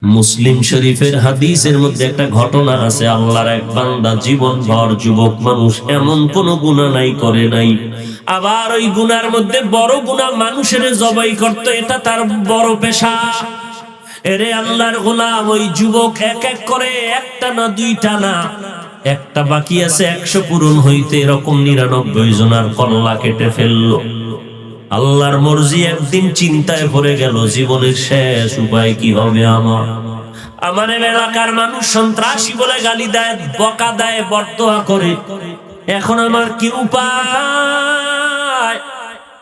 মুসলিম শরীফের হাদিসের মধ্যে একটা ঘটনা আছে। আল্লাহর এক বান্দা জীবনভর যুবক মানুষ, এমন কোন গুনাহ নাই করে নাই। আবার ওই গুনার মধ্যে বড় গুনাহ মানুষের জবাই করত, এটা তার বড় পেশা। এরে আল্লাহর গোলাম, ওই যুবক এক এক করে, একটা না দুইটা না, একটা বাকি আছে 100 পূরণ হইতে, এরকম 99 জনের কল্লা কেটে ফেললো। আল্লাহর মর্জি। একদিন চিন্তায় পড়ে গেল, জীবনের শেষ উপায় কি হবে আমার এলাকার মানুষ সন্ত্রাসী বলে গালি দেয়, বকা দেয়, বর্তোয়া করে। এখন আমার কি উপায়?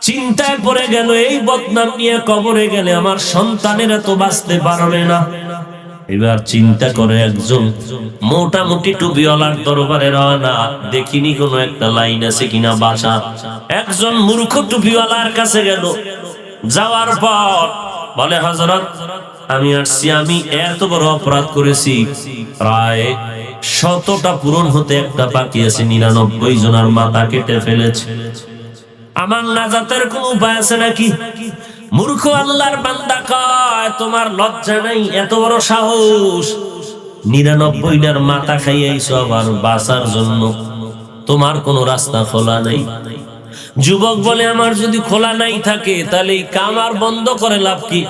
চিন্তায় পড়ে গেল, এই বদনাম নিয়ে কবরে গেলে আমার সন্তানেরা তো বাঁচতে পারবে না। এবার চিন্তা করে একজন মোটামুটি টুপিওয়ালার দরবারে রওনা। দেখিনি কোনো একটা লাইন আছে কিনা বাসা। একজন মূর্খ টুপিওয়ালার কাছে গেল। যাওয়ার পর বলে, হযরত, আমি আসছি, আমি এত বড় অপরাধ করেছি, প্রায় 100টা পূরণ হতে একটা বাকি আছে, 99 জনের মাথা কেটে ফেলেছে। আমার নাজাতের কোন উপায় আছে নাকি? মূর্খ আল্লাহর বান্দা কয়, তোমার লজ্জা নাই? এত বড় সাহস! 99টার মাথা খাইয়াইছো, আবার বাঁচার জন্য তোমার কোনো রাস্তা খোলা নাই। যুবক বলে, আমার যদি খোলা নাই থাকে তাহলে এই কামার বন্ধ করে লাভ কি?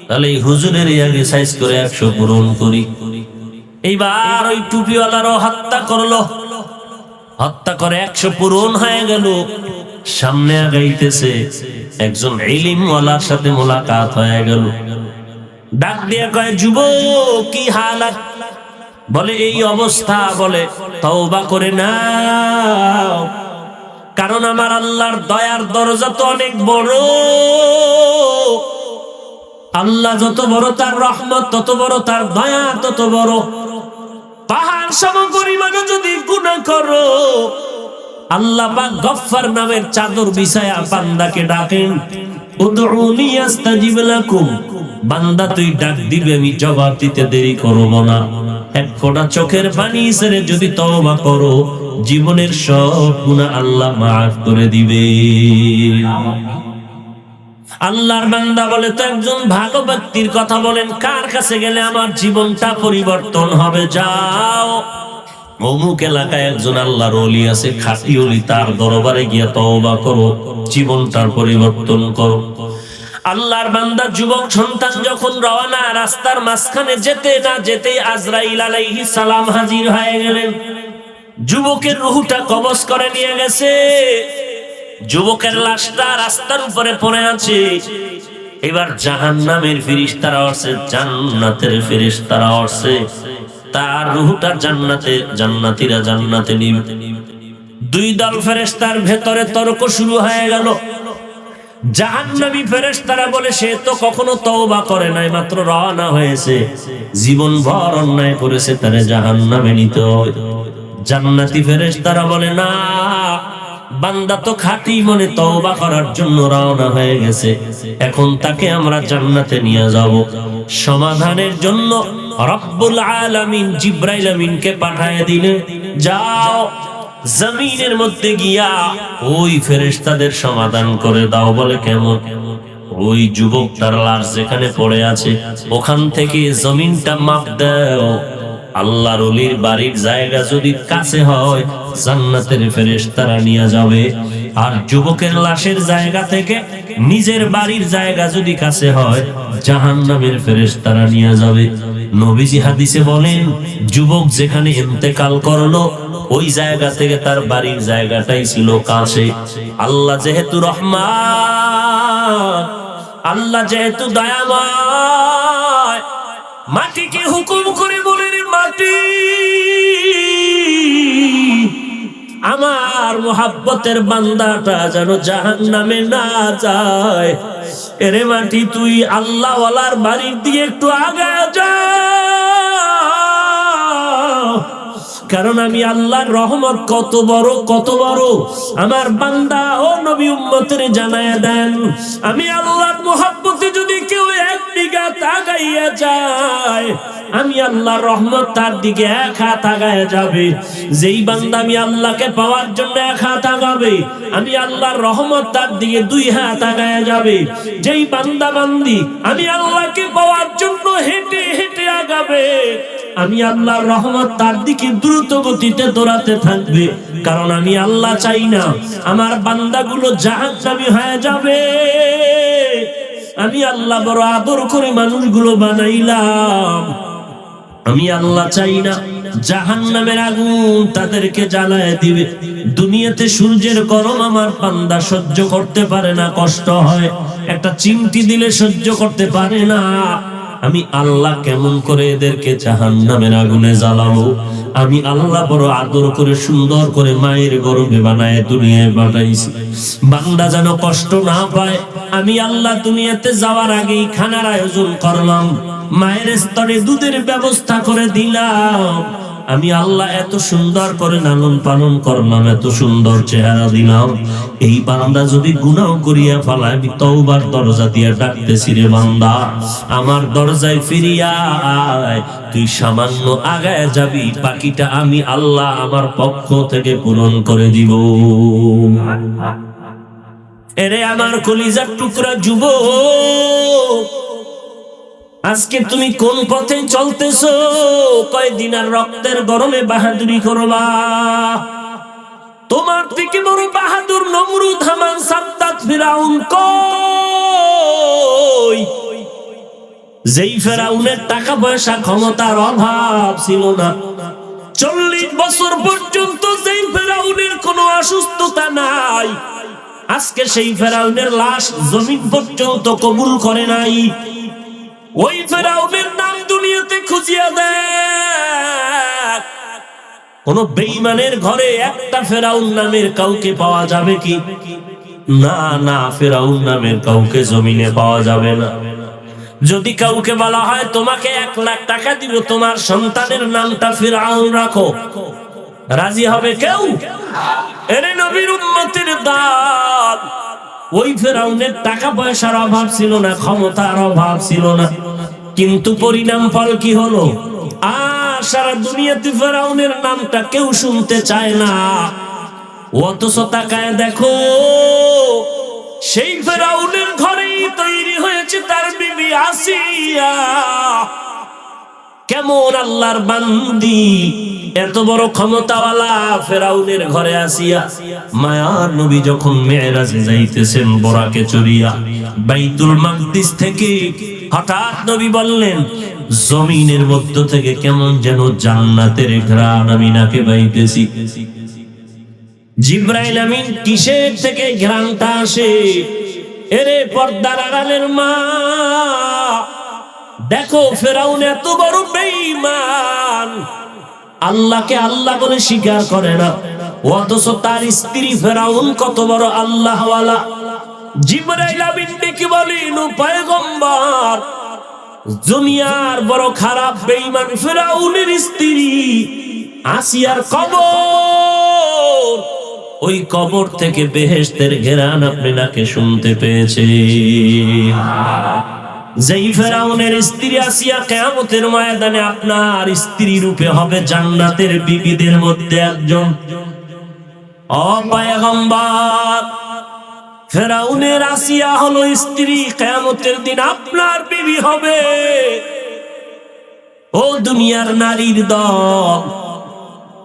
তাহলে এই হুজুরের আগে সাইজ করে 100 পূরণ করি। এইবার ওই টুপিওয়ালারও হত্যা করলো। হত্যা করে 100 পূরণ হয়ে গেল। সামনে আগাইতেছে, একজন ইলমওয়ালার সাথে মোলাকাত হয়ে গেল। ডাক দিয়ে কয়, যুবক, কি হালাত? বলে, এই অবস্থা। বলে, তওবা করে নাও, কারণ আমার আল্লাহর দয়ার দরজা তো অনেক বড়। আল্লাহ যত বড়, তার রহমত তত বড়, তার দয়া তত বড়। পাহাড় সম পরিমাণে যদি গুনাহ করো, আল্লাহ পাক গফফার নামের চাদর বিছায়া বান্দাকে ডাকেন, উদউনি আস্তাজিব লাকুম। বান্দা, তুই ডাক দিবে, আমি জবাব দিতে দেরি করব না। এক ফোঁটা চোখের পানি ছেড়ে যদি তওবা করো, জীবনের সব গুনাহ আল্লাহ মাফ করে দিবে। আল্লাহর বান্দা বলে, তো একজন ভালো ব্যক্তির কথা বলেন, কার কাছে গেলে আমার জীবনটা পরিবর্তন হবে? যাও, অমুক এলাকায় একজন আল্লাহর ওলি আছে, খাঁটি ওলি, তার দরবারে গিয়ে তওবা করো, জীবনটার পরিবর্তন করো। আল্লাহর বান্দা যুবক সন্তান যখন রওনা, রাস্তার মাঝখানে যেতে না যেতেই আজরাইল আলাইহিস সালাম হাজির হয়ে গেলেন। যুবকের রূহটা কবজ করে নিয়ে গেছে। যুবকের লাশটা রাস্তার উপরে পড়ে আছে। এবার জাহান্নামের ফেরেশতারা আসছে, জান্নাতের ফেরেশতারা আসছে, তার রূহটা জান্নাতে, জান্নাতীরা জান্নাতে নিবে। দুই দল ফেরেশতার ভেতরে তর্ক শুরু হয়ে গেল। জাহান্নামী ফেরেশতারা বলে, সে তো কখনো তওবা করে নাই, মাত্র রওনা হয়েছে, জীবনভর অন্যায় করেছে, তারে জাহান্নামে নিতে হবে। জান্নাতি ফেরেশতারা বলে, না, বান্দা তো খাঁটি মনে তওবা করার জন্য রওনা হয়ে গেছে, এখন তাকে আমরা জান্নাতে নিয়ে যাব। সমাধানের জন্য রব্বুল আলামিন জিবরাইল আমিনকে পাঠিয়ে দিলেন, যাও জমিনের মধ্যে গিয়া ওই ফেরেশতাদের সমাধান করে দাও। বলে, কেমন? ওই যুবক তার লাশ যেখানে পড়ে আছে, ওখান থেকে জমিনটা মাপ দাও। আল্লাহর ওলির বাড়ির জায়গা যদি কাছে হয়, জান্নাতের ফেরেশতারা নিয়ে যাবে। আর যুবকের লাশের জায়গা থেকে নিজের বাড়ির জায়গা যদি কাছে হয়, জাহান্নামের ফেরেশতারা নিয়ে যাবে। নবীজি হাদিসে বলেন, যুবক যেখানে ইন্তেকাল করলো, ওই জায়গা থেকে তার বাড়ির জায়গাটাই ছিল কাছে। আল্লাহ যেহেতু রহমান, আল্লাহ যেহেতু দয়াময়, মাটিকে হুকুম করে বলে, রে মাটি, আমার মুহাব্বতের বান্দাটা যেন জাহান্নামে না যায়। এরে মাটি, তুই আল্লাহ ওয়ালার বাড়ির দিকে একটু আগায় যা, কারণ আমি আল্লাহর রহমত কত বড়, কত বড় আমার বান্দা ও নবী উম্মতের জানায়া দেন। আমি আল্লাহর মুহাব্বতে যদি কেউ 1 বিঘা আগাইয়া যায়, আমি আল্লাহর রহমত তার দিকে 1 হাত আগায় যাবে। যেই বান্দা আমি আল্লাহকে পাওয়ার জন্য 1 হাত আগাবে, আমি আল্লাহর রহমত তার দিকে 2 হাত আগায় যাবে। যেই বান্দা বান্দি আমি আল্লাহকে পাওয়ার জন্য হেঁটে হেঁটে আমি আল্লাহর রহমত তার দিকে দ্রুত গতিতে দৌড়াতে থাকবে, কারণ আমি আল্লাহ চাই না আমার বান্দাগুলো জাহান্নামী হয়ে যাবে। আমি আল্লাহ বড় আদর করে মানুষগুলো বানাইলাম, আমি আল্লাহ চাই না জাহান্নামের আগুন তাদেরকে জ্বালায় দিবে। দুনিয়াতে সূর্যের গরম আমার বান্দা সহ্য করতে পারে না, কষ্ট হয়, একটা চিমটি দিলে সহ্য করতে পারে না। আমি আল্লাহ কেমন করে এদেরকে জাহান্নামের আগুনে জ্বালাবো? আমি আল্লাহ বড় আদর করে সুন্দর করে মায়ের গর্ভে বানায় দুনিয়ায় পাঠাইছি, বান্দা যেন কষ্ট না পায়। আমি আল্লাহ দুনিয়াতে যাওয়ার আগেই খানার আয়োজন করলাম, মায়ের স্তরে দুধের ব্যবস্থা করে দিলাম। আমি আল্লাহ এত সুন্দর করে লালন পালন করলাম, এত সুন্দর চেহারা দিলাম। এই বান্দা যদি গুনাহ করিয়া ফেলায়, আমি তওবার দরজা দিয়ে ডাকতেছি, রে বান্দা আমার দরজায় ফিরিয়া আয়। তুই সামান্য আগায় যাবি, বাকিটা আমি আল্লাহ আমার পক্ষ থেকে পূরণ করে দিব। এরে আমার কলিজার টুকরা যুবক, আজকে তুমি কোন পথে চলতেছো? কয়দিন আর রক্তের গরমে বাহাদুরি করবা? তোমার থেকে বড় বাহাদুর নমরুদ, হামান, সাদ্দাত, ফিরাউন কই? যেই ফেরাউনের টাকা পয়সা ক্ষমতার অভাব ছিল না, 40 বছর পর্যন্ত যেই ফেরাউনের কোনো অসুস্থতা নাই, আজকে সেই ফেরাউনের লাশ জমিন পর্যন্ত কবুল করে নাই। ওই ফেরাউনের নাম দুনিয়াতে খুঁজিয়া দেখ, কোন বেঈমানের ঘরে একটা ফেরাউন নামের কাউকে পাওয়া যাবে কি? না না, ফেরাউন নামের কাউকে জমিনে পাওয়া যাবে না। যদি কাউকে বলা হয় তোমাকে 1 লাখ টাকা দিব, তোমার সন্তানের নামটা ফিরআউন রাখো, রাজি হবে কেউ? এরে নবীর উম্মতের দান, ওই ফেরাউনের টাকা পয়সার অভাব ছিল না, ক্ষমতার অভাব ছিল না, কিন্তু পরিণাম ফল কি হলো? আর সারা দুনিয়াতে ফেরাউনের নামটা কেউ শুনতে চায় না। অথচ তাকায় দেখো, সেই ফেরাউনের ঘরেই তৈরি হয়েছে তার বিবি আসিয়া। কেমন আল্লাহর বান্দি, এত বড় ক্ষমতাওয়ালা ফেরাউনের ঘরে আসিয়া। মায়ার নবী যখন মেরাজে যাইতেছেন বোরাকে চড়িয়া বাইতুল মাকদিস থেকে, হঠাৎ নবী বললেন, জমিনের মধ্য থেকে কেমন যেন জান্নাতের ঘ্রাণ আমি নাকে পাইতেছি। জিবরাইল আমিন কিসের থেকে ঘ্রাণটা আসে? এরে পর্দার আড়ালের মা, দেখো ফেরাউন এত বড় বেঈমান, আল্লাহকে আল্লাহ বলে স্বীকার করে না, অথচ তার স্ত্রী ফেরাউন কত বড় আল্লাহওয়ালা। জিবরাইল আমিন ডেকে বলেন, ও পয়গম্বর, দুনিয়ার বড় খারাপ বেঈমান ফেরাউনের স্ত্রী আসিয়ার কবর, ওই কবর থেকে বেহেশতের ঘেরান আপনি নাকে শুনতে পেয়েছে। যেই ফেরাউনের স্ত্রী আসিয়া কিয়ামতের ময়দানে আপনার স্ত্রী রূপে হবে জান্নাতের বিবিদের মধ্যে একজন। ও পয়গম্বর, ফেরাউনের আসিয়া হলো স্ত্রী, কিয়ামতের দিন আপনার বিবি হবে। ও দুনিয়ার নারীর দল,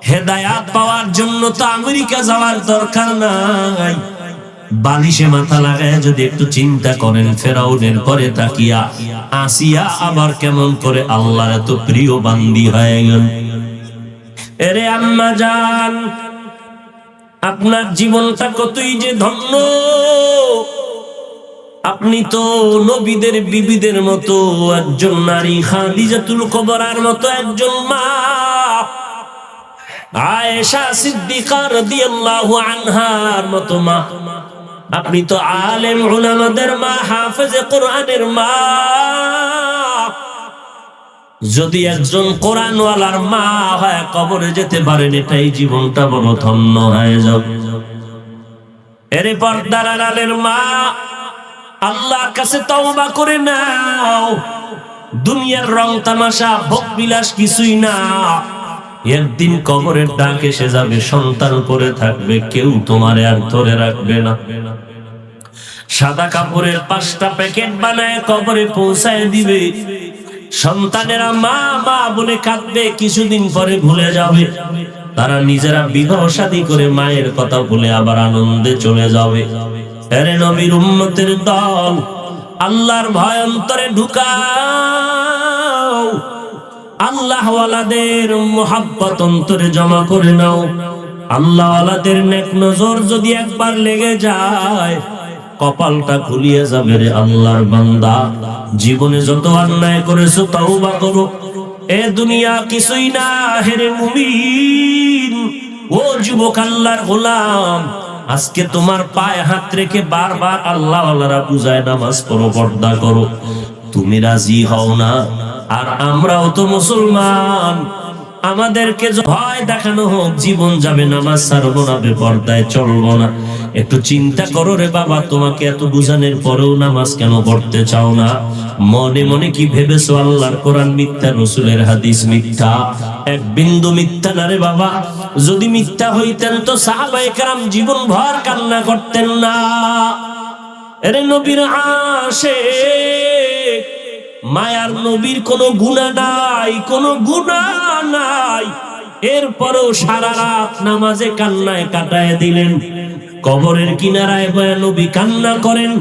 হেদায়াত পাওয়ার জন্য তো আমেরিকা যাওয়ার দরকার নাই, বালিশে মাথা লাগায় যদি একটু চিন্তা করেন, ফেরাউনের পরে তাকিয়া আসিয়া আবার কেমন করে আল্লাহর এত প্রিয় বান্দি হয়ে গেল। এরে আম্মা জান, আপনার জীবনটা কতই যে ধন্য। আপনি তো নবীদের বিবিদের মতো একজন নারী, খাদিজাতুল কুবরার মতো একজন মা, আয়েশা সিদ্দিকা রাদিয়াল্লাহু আনহার মতো মা। আপনি তো আলেম উলামাদের মা, হাফেজে কোরআনের মা। যদি একজন কোরআনওয়ালার মা হয় কবরে যেতে পারেন, এটাই জীবনটা বড় ধন্য হয়ে যাবে। এরে পর্দার আড়ালের মা, আল্লাহর কাছে তওবা করে নাও। দুনিয়ার রং তামাশা ভোগ বিলাস কিছুই না, একদিন কবরের ডাক এসে যাবে, সন্তান পড়ে থাকবে, কেউ তোমারে আর ধরে রাখবে না। সাদা কাপড়ের 5টা প্যাকেট বানায় কবরে পৌঁছায় দিবে, সন্তানেরা মা মা বলে কাঁদবে, কিছুদিন পরে ভুলে যাবে। তারা নিজেরা বিবাহ শাদী করে মায়ের কথা বলে আবার আনন্দে চলে যাবে। আরে নবীর উম্মতের দল, আল্লাহর ভয় অন্তরে ঢুকাও, আল্লাহ ওয়ালাদের মুহাব্বত অন্তরে জমা করে নাও। আল্লাহ ওয়ালাদের নেক নজর যদি একবার লেগে যায়, কপালটা খুলিয়ে যাবে রে আল্লাহর বান্দা। জীবনে যত অন্যায় করেছো তওবা করো, এ দুনিয়া কিছুই না হেরে মুমিন। ও যুবক আল্লাহর গোলাম, আজকে তোমার পায়ে হাত রেখে বারবার আল্লাহ ওয়ালারা বুঝায় নামাজ পড়ো, পর্দা করো, তুমি রাজি হও না। আর আমরাও তো মুসলমান, আমাদেরকে ভয় দেখানো হোক, জীবন যাবে, নামাজ ছাড়বো না, বেপরদায় চলবো না। একটু চিন্তা করো রে বাবা, তোমাকে এত বুঝানোর পরেও নামাজ কেন পড়তে চাও না? মনে মনে কি ভেবেছো আল্লাহর কোরআন মিথ্যা, রসুলের হাদিস মিথ্যা? এক বিন্দু মিথ্যা না রে বাবা। যদি মিথ্যা হইতেন তো সাহাবায়ে কেরাম জীবন ভর কান্না করতেন না। এরে নবীর আশিক, মায়ার নবীর কোনো গুনাহ নাই, কোনো গুনাহ নাই, এরপরও সারা রাত নামাজে কান্নায় কাটায় দিলেন। কবরের কিনারায় বয়া নবী কান্না করেন,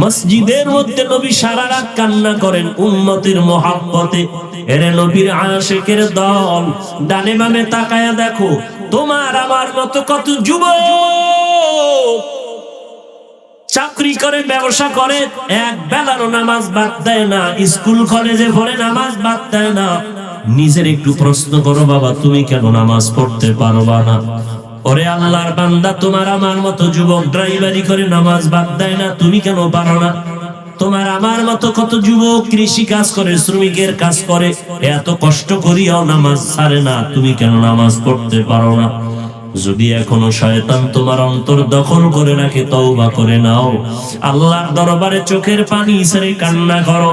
মসজিদের মধ্যে নবী সারা রাত কান্না করেন উম্মতের মহব্বতে। এরে নবীর আশিকের দল, ডানে বামে তাকায়া দেখো, তোমার আমার মতো কত যুবক চাকরি করে, ব্যবসা করে, এক বেলারও নামাজ বাদ দেয় না, স্কুল কলেজে পড়ে নামাজ বাদ দেয় না। নিজের একটু প্রশ্ন করো বাবা, তুমি কেন নামাজ পড়তে পারবা না? ওরে আল্লাহর বান্দা, তোমার আমার মতো যুবক ড্রাইভারি করে নামাজ বাদ দেয় না, তুমি কেন পারো না? তোমার আমার মতো কত যুবক কৃষি কাজ করে, শ্রমিকের কাজ করে, এত কষ্ট করিয়াও নামাজ ছাড়ে না, তুমি কেন নামাজ পড়তে পারো না? যদি এখনো শয়তান তোমার অন্তর দখল করে রাখে, তওবা করে নাও, আল্লাহর দরবারে চোখের পানি ছেড়ে কান্না করো।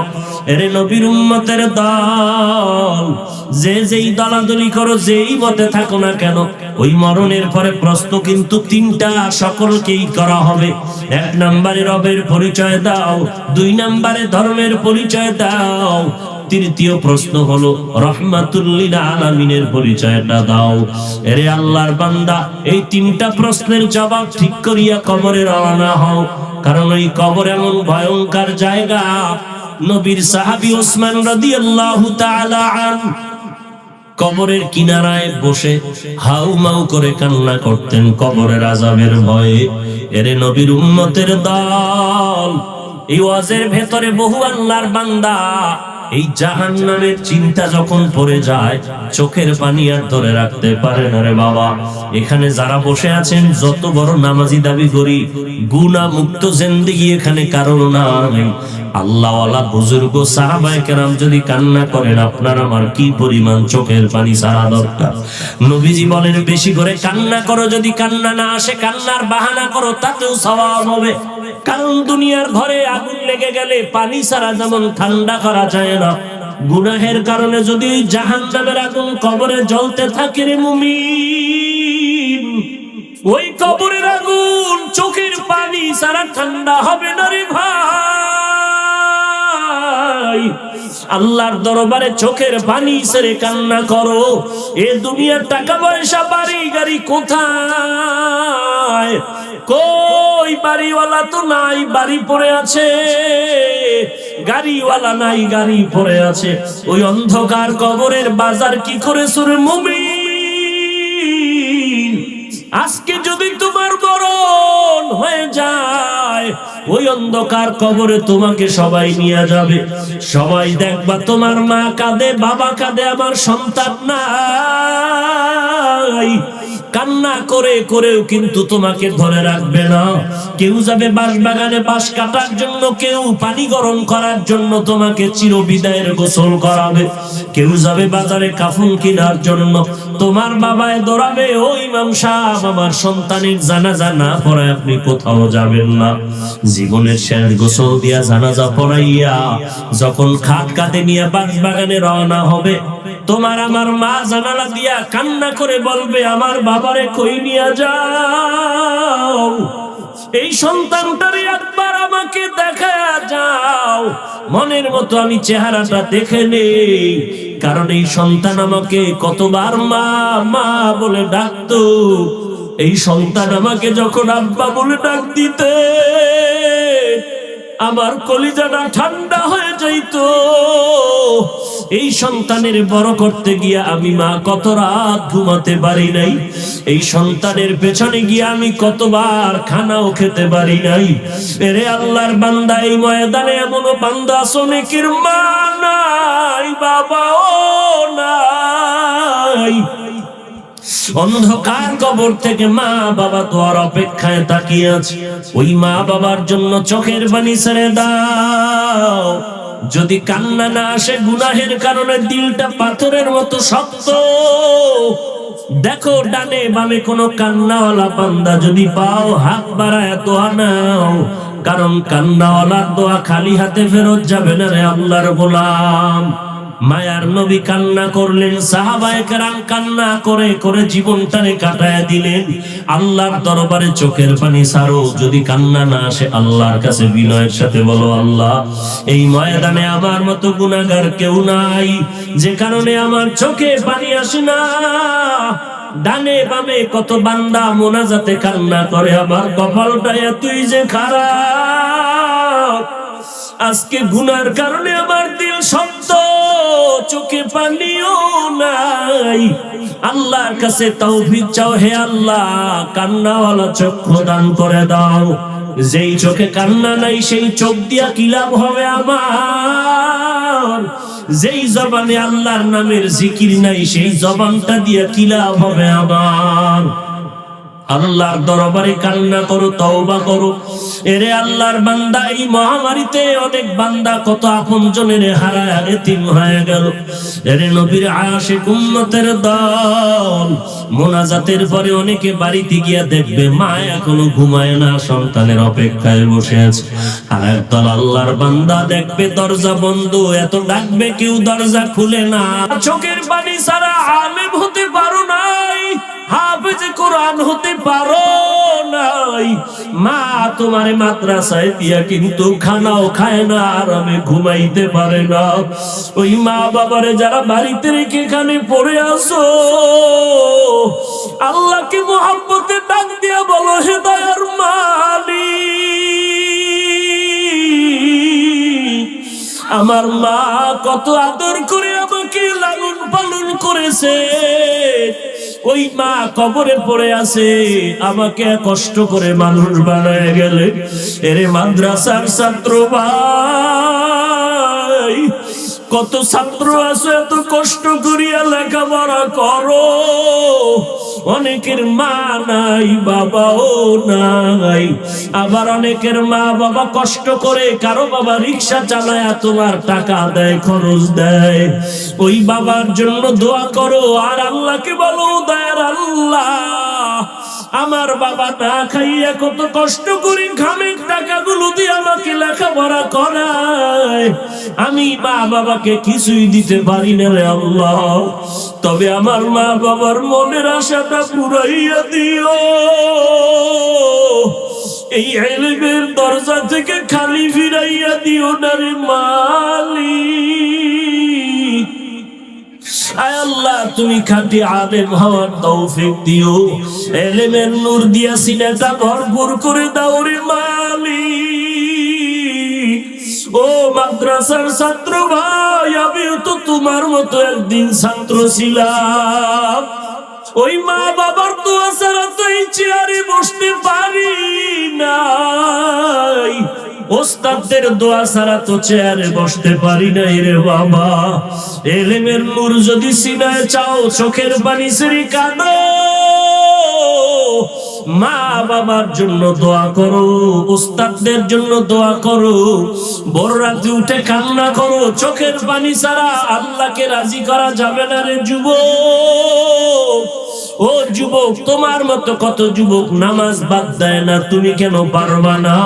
এরে নবীর উম্মতের দল, যে যেই দলাদলি করো, যেই মতে থাকো না কেন, ওই মরণের পরে প্রশ্ন কিন্তু তিনটা, সকলকেই করা হবে। এক নম্বরে রবের পরিচয় দাও, দুই নম্বরে ধর্মের পরিচয় দাও, তৃতীয় প্রশ্ন হলো রাহমাতুল লিল আলামিনের পরিচয়টা দাও। এরে আল্লাহর বান্দা, এই তিনটা প্রশ্নের জবাব ঠিক করিয়া কবরে রওনা হও, কারণ ওই কবর এমন ভয়ঙ্কর জায়গা। নবীর সাহাবী ওসমান রাদিয়াল্লাহু তাআলা আনহু কবরের কিনারায় বসে হাউমাউ করে কান্না করতেন কবরের আযাবের ভয়ে। এরে নবীর উম্মতের দল, এই ওয়াজের ভেতরে বহু আল্লাহর বান্দা এই জাহান্নামের চিন্তা যখন পড়ে যায়, চোখের পানি আর ধরে রাখতে পারে না রে বাবা। এখানে যারা বসে আছেন, যত বড় নামাজি দাবি করি, গুনাহ মুক্ত জিন্দেগি এখানে কারণ নাই। আল্লাহওয়ালা বুজুর্গ সাহাবায়ে কেরাম যদি কান্না করেন, আপনার আমার কি পরিমাণ চোখের পানি ছাড়া দরকার? নবীজি বলেন, বেশি করে কান্না করো, যদি কান্না না আসে কান্নার বাহানা করো, তাতেও সওয়াব হবে। কারণ দুনিয়ার ঘরে আগুন লেগে গেলে পানি ছাড়া যেমন ঠান্ডা করা যায় না, গুনাহের কারণে যদি জাহান্নামের আগুন কবরে জ্বলতে থাকে রে মুমিন, ওই কবরের আগুন চোখের পানি ছাড়া ঠান্ডা হবে না রে ভাই। আল্লাহর দরবারে চোখের পানি ছেড়ে কান্না করো। এ দুনিয়ার টাকা পয়সা, বাড়ি গাড়ি কোথায়? কই বাড়িওয়ালা তো নাই, বাড়ি পড়ে আছে, গাড়িওয়ালা নাই, গাড়ি পড়ে আছে। ওই অন্ধকার কবরের বাজার কি করে রে মুমিন? আজকে যদি তোমার মরণ হয়ে যায়, ওই অন্ধকার কবরে তোমাকে সবাই নিয়ে যাবে। সবাই দেখবা তোমার মা কাঁদে, বাবা কাঁদে, আমার সন্তান নাই। কান্না করে করেও কিন্তু তোমাকে ধরে রাখবে না। কেউ যাবে বাঁশ বাগানে বাঁশ কাটার জন্য, কেউ পানি গরম করার জন্য তোমাকে চিরবিদায়ের গোসল করাবে, কেউ যাবে বাজারে কাফন কেনার জন্য। তোমার বাবায় দৌড়াবে, ও ইমাম সাহেব, আমার সন্তানের জানাজা না পড়ায় আপনি কোথাও যাবেন না। জীবনের শেষ গোসল দিয়া জানাজা পড়াইয়া যখন খাট কাঁধে নিয়ে বাঁশ বাগানে রওনা হবে, তোমার আমার মা জানালা দিয়া কান্না করে বলবে, আমার বাবারে কই নিয়ে যাও? এই সন্তানটারে একবার আমাকে দেখায়া যাও, মনের মতো আমি চেহারাটা দেখে নেই। কারণ এই সন্তান আমাকে কতবার মা মা বলে ডাকতো। এই সন্তান আমাকে যখন আব্বা বলে ডাক দিতে আমার কলিজাটা ঠান্ডা হয়ে যাইতো। এই সন্তানের বড় করতে গিয়া আমি মা কত রাত ঘুমাতে পারি নাই। এই সন্তানের পেছনে গিয়া আমি কতবার খানাও খেতে পারি নাই। এরে আল্লাহর বান্দা, এই ময়দানে এমন বান্দা আছে অনেকের মা নাই, বাবাও নাই। অন্ধকার কবর থেকে মা বাবা দোয়ার অপেক্ষায় তাকিয়ে আছে। ওই মা বাবার জন্য চোখের পানি ছেড়ে দাও। যদি কান্না না আসে গুনাহের কারণে দিলটা পাথরের মতো শক্ত, দেখো ডানে বামে কোনো কান্নাওয়ালা বান্দা যদি পাও হাত বাড়ায় দোয়া নাও। কারণ কান্নাওয়ালার দোয়া খালি হাতে ফেরত যাবে না রে আল্লাহর গোলাম। মায়ার নবী কান্না করলেন, সাহাবায়ে কেরাম কান্না করে করে জীবনটারে কাটায়া দিলেন। আল্লাহর দরবারে চোখের পানি ছাড়ো, যদি কান্না না আসে আল্লাহর কাছে বিনয়ের সাথে বলো, আল্লাহ এই ময়দানে আমার মতো গুনাহগার কেউ নাই, যে কারণে আমার চোখে পানি আসে না। ডানে বামে কত বান্দা মোনাজাতে কান্না করে, আমার কপালটা এতই যে খারাপ, আজকে গুনার কারণে আমার দিল শক্ত, চোখে পানিও নাই। আল্লাহর কাছে তৌফিক চাও, হে আল্লাহ কান্নাওয়ালা চক্ষু দান করে দাও। যেই চোখে কান্না নাই সেই চোখ দিয়া কি লাভ হবে আমার? যেই জবানে আল্লাহর নামের জিকির নাই সেই জবানটা দিয়া কি লাভ হবে আমার? আল্লাহর দরবারে কান্না করো, তওবা করো। এরে আল্লাহর বান্দা, এই মহামারীতে অনেক বান্দা কত আপনজনের হারায় এতিম হয়ে গেল। এরে নবীর আশিক উম্মতের দল, মোনাজাতের পরে অনেকে বাড়িতে গিয়া দেখবে মা এখনো ঘুমায় না, সন্তানের অপেক্ষায় বসে আছে। আর একদল আল্লাহর বান্দা দেখবে দরজা বন্ধ, এত ডাকবে কেউ দরজা খুলে না। চোখের পানি ছাড়া আলেম হতে পারো নাই, হাফেজ কোরআন হতে পারো নাই। মা তোমার মাদ্রাসায় দিয়া কিন্তু খানাও খায় না, আরামে ঘুমাইতে পারে না। ওই মা বাবারে যারা বাড়িতে রেখে এখানে পড়ে আসো, আল্লাহকে মুহাব্বতে ডাক দিয়া বলো, হে দয়ার মালিক, আমার মা কত আদর করে আমাকে লালন পালন করেছে, ওই মা কবরে পড়ে আছে, আমাকে কষ্ট করে মানুষ বানায় গেলে। এরে মাদ্রাসার ছাত্র ভাই, কত ছাত্র আছে এত কষ্ট করিয়া লেখাপড়া করো, অনেকের মা নাই, বাবাও নাই। আবার অনেকের মা বাবা কষ্ট করে, কারো বাবা রিক্সা চালায় তোমার টাকা দেয়, খরচ দেয়, ওই বাবার জন্য দোয়া করো। আর আল্লাহকে বলো, দয়ার আল্লাহ আমার বাবা না খাইয়া কত কষ্ট করে ঘামের টাকাগুলো দিয়ে আমাকে লেখাপড়া করায়, আমি মা বাবাকে কিছুই দিতে পারি না রে আল্লাহ, তবে আমার মা বাবার মনের আশাটা পুরাইয়া দিও। এই ইলমের দরজা থেকে খালি ফিরাইয়া দিও না রে মালিক। আয় আল্লাহ, তুমি খাঁটি আলেম হওয়ার তৌফিক দিও, ইলমের নূর দিয়া সিনাটা ভরপুর করে দাও রে মালিক। ও মাদ্রাসার ছাত্র ভাই, আমিও তো তোমার মতো একদিন ছাত্র ছিলাম। ওই মা বাবার দোয়া ছাড়া তো এই চেয়ারে বসতে পারি নাই, ওস্তাদদের দোয়া ছাড়া তো চেয়ারে বসতে পারি নাই রে বাবা। ইলমের নূর যদি সিনায় চাও, চোখের পানি ছেড়ে কাঁদো, মা বাবার জন্য দোয়া করো, ওস্তাদদের জন্য দোয়া করো, বড় রাতে উঠে কান্না করো। চোখের পানি ছাড়া আল্লাহকে রাজি করা যাবে না রে যুবক। ও যুবক, তোমার মতো কত যুবক নামাজ বাদ দেয় না, তুমি কেন পারবা না?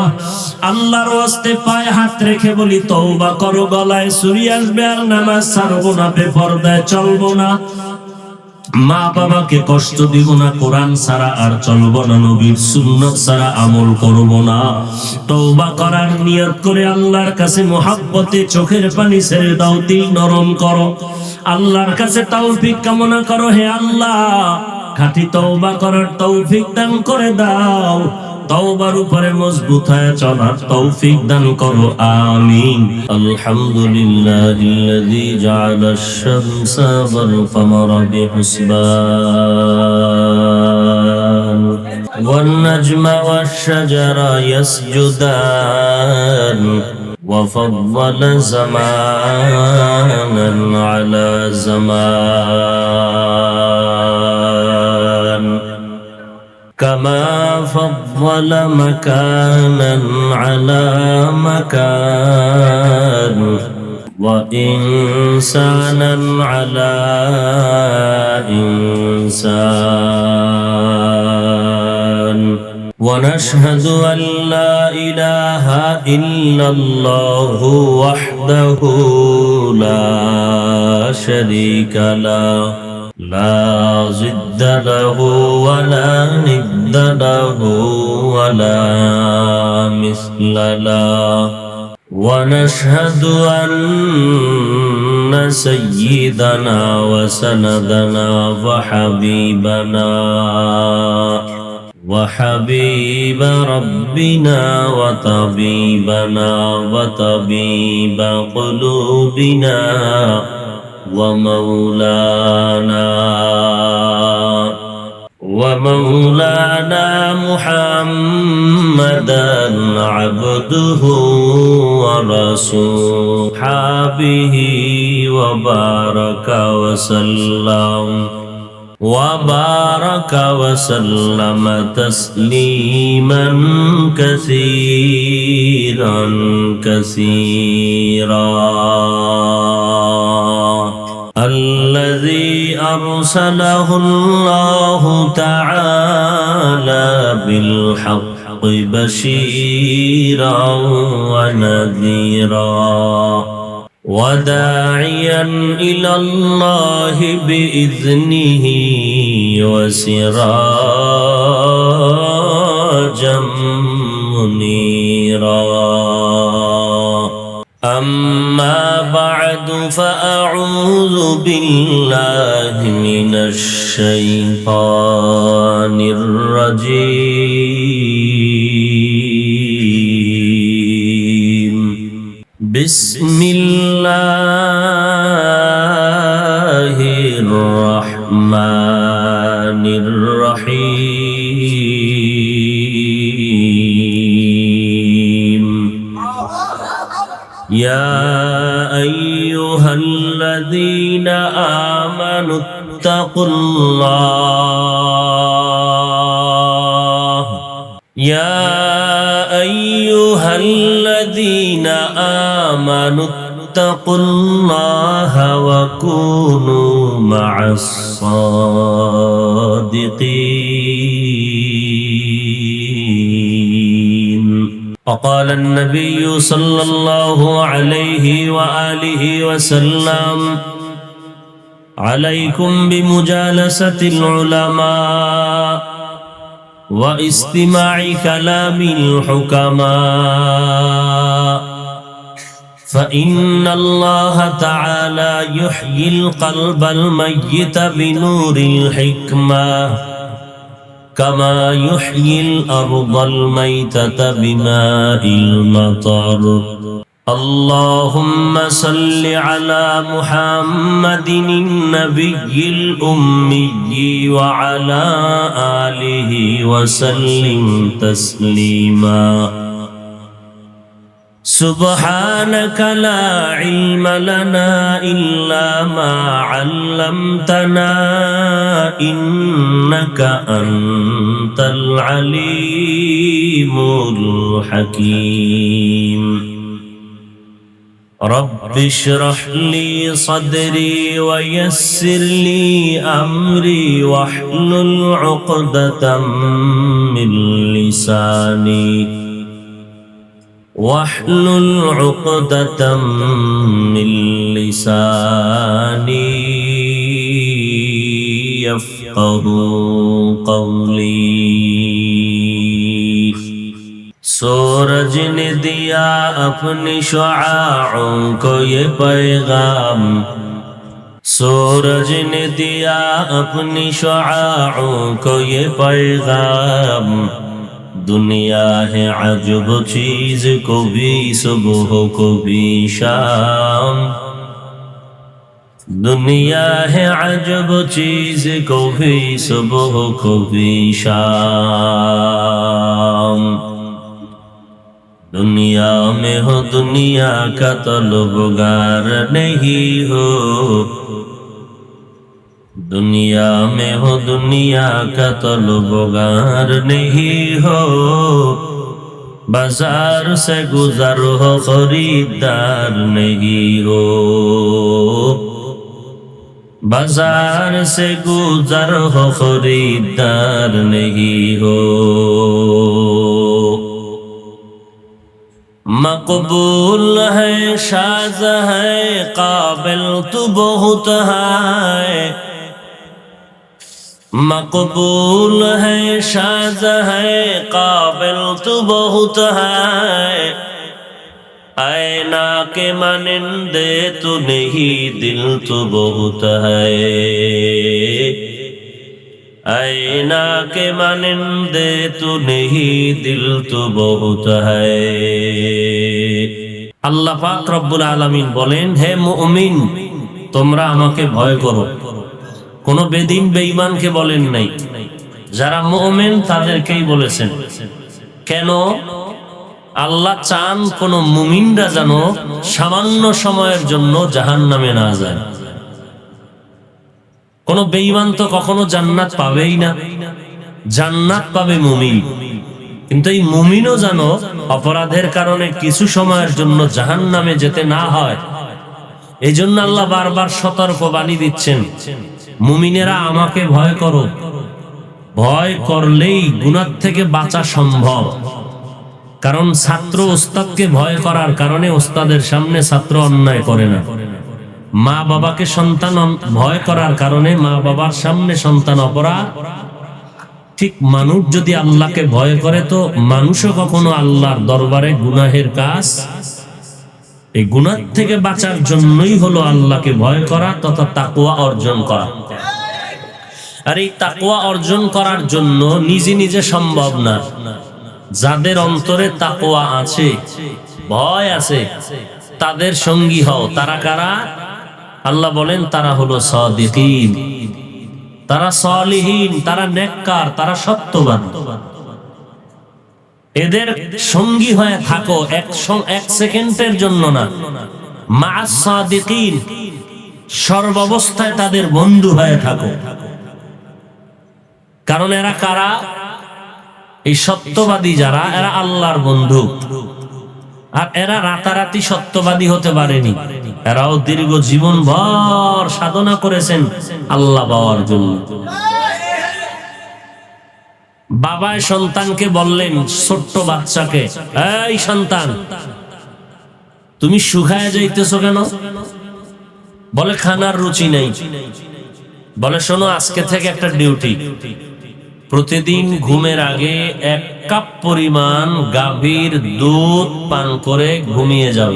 আল্লাহর ওয়াস্তে পায়ে হাত রেখে বলি, তওবা করো, গলায় ছুরি আসবে আর নামাজ ছাড়বো না, বেপরদায় চলবো না। মা বাবাকে কষ্ট দিব না, কোরআন ছাড়া আর চলবো না, নবীর সুন্নাত ছাড়া আমল করব না। তওবা করার নিয়ত করে আল্লাহর কাছে মহাব্বতে চোখের পানি ছেড়ে দাও, দিল নরম করো, আল্লাহর কাছে তৌফিক কামনা করো। হে আল্লাহ, খাঁটি তওবা করার তৌফিক দান করে দাও, তওবার উপরে মজবুত হয়ে চলার তৌফিক দান করো, আমিন। আলহামদুলিল্লাহিল্লাযী জাআলাশ শামসা ওয়াল কমারা বিহুসবান ওয়ান নাজমা ওয়াশ শাজারা ইয়াসজুদান وفضل زمانا على زمان كما فضل مكانا على مكان وإنسانا على إنسان ونشهد أن لا إله إلا الله وحده لا شريك له لا ضد له ولا ند له ولا مثل له ونشهد أن سيدنا وسندنا وحبيب ربنا وطبيبنا وطبيب قلوبنا ومولانا محمدا عبده ورسوله حبه وبارك وسلم تسليما كثيرا الذي أرسله الله تعالى بالحق بشيرا ونذيرا وداعيا إلى الله بإذنه وسراجا منيرا أما بعد فأعوذ بالله من الشيطان الرجيم بسم الله الرحمن الرحيم يا أيها الذين آمنوا اتقوا الله يا أيها الذين آمنوا اتقوا الله وكونوا مع الصادقين وقال النبي صلى الله عليه وآله وسلم عليكم بمجالسة العلماء واستماع كلام الحكماء فإن الله تعالى يحيي القلب الميت بنور الحكمة كما يحيي الأرض الميتة بماء المطر اللهم صل على محمد النبي الأمي وعلى آله وسلم تسليما سبحانك لا علم لنا إلا ما علمتنا إنك أنت العليم الحكيم رب اشرح لي صدري ويسر لي أمري واحلل عقدة من لساني يفقهوا قولي सूरज ने दिया अपनी शुआओं को ये पैगाम सूरज ने दिया अपनी शुआओं को ये पैगाम दुनिया है अजब चीज कभी सुबह कभी शाम दुनिया है अजब चीज कभी सुबह कभी शाम दुनिया में हो दुनिया का तलबगार नहीं हो दुनिया में हो दुनिया का तलबगार नहीं हो बाजार से गुजर हो खरीदार नहीं हो बाजार से गुजर हो खरीदार नहीं हो मकबूल है शाज़ है काबिल तू बहुत है मकबूल है शाज़ है काबिल तू बहुत है ऐना के मानिंदे तू नहीं दिल तू बहुत है ऐना के मानिंदे तू नहीं दिल तू बहुत है আল্লাহ পাক রব্বুল আলামিন বলেন হে মুমিন তোমরা আমাকে ভয় করো কোন বেদিন বেঈমানকে বলেন নাই যারা মুমিন তাদেরকেই বলেছেন কেন আল্লাহ চান কোন মুমিনরা যেন সামান্য সময়ের জন্য জাহান্নামে না যায় কোন বেঈমান তো কখনো জান্নাত পাবেই না জান্নাত পাবে মুমিন কিন্তু এই মুমিনও যেন অপরাধের কারণে কিছু সময়ের জন্য জাহান্নামে যেতে না হয় এই জন্য আল্লাহ বারবার সতর্ক বাণী দিচ্ছেন মুমিনেরা আমাকে ভয় করো ভয় করলেই গুনাহ থেকে বাঁচা সম্ভব কারণ ছাত্র ওস্তাদকে ভয় করার কারণে ওস্তাদের সামনে ছাত্র অন্যায় করে না মা বাবাকে সন্তান ভয় করার কারণে মা বাবার সামনে সন্তান অপরাধ ঠিক মানুষ যদি আল্লাহকে ভয় করে তো মানুষও কখনো আল্লাহর দরবারে গুনাহের কাজ এই গুনাহ থেকে বাঁচার জন্যই হলো আল্লাহকে ভয় করা তথা তাকওয়া অর্জন করা আর এই তাকওয়া অর্জন করার জন্য নিজে নিজে সম্ভব না যাদের অন্তরে তাকওয়া আছে ভয় আছে তাদের সঙ্গী হও তারা কারা আল্লাহ বলেন তারা হলো সাদিকিন তারা সালিহিন তারা নেককার তারা সত্যবান এদের সঙ্গী হয়ে থাকো এক সেকেন্ডের জন্য না মা'আস সাদিকিন সর্বাবস্থায় তাদের বন্ধু হয়ে থাকো কারণ এরা কারা এই সত্যবাদী যারা এরা আল্লাহর বন্ধু আর এরা রাতারাতি সত্যবাদী হতে পারেনি এরাও দীর্ঘ জীবন ভর সাধনা করেছেন আল্লাহ পাওয়ার জন্য বাবায় সন্তানকে বললেন ছোট্ট বাচ্চাকে এই সন্তান তুমি শুকায় যাইতেছো কেন বলে খানার রুচি নেই বলে শোনো আজকে থেকে একটা ডিউটি প্রতিদিন ঘুমের আগে 1 কাপ পরিমাণ গাভীর দুধ পান করে ঘুমিয়ে যাও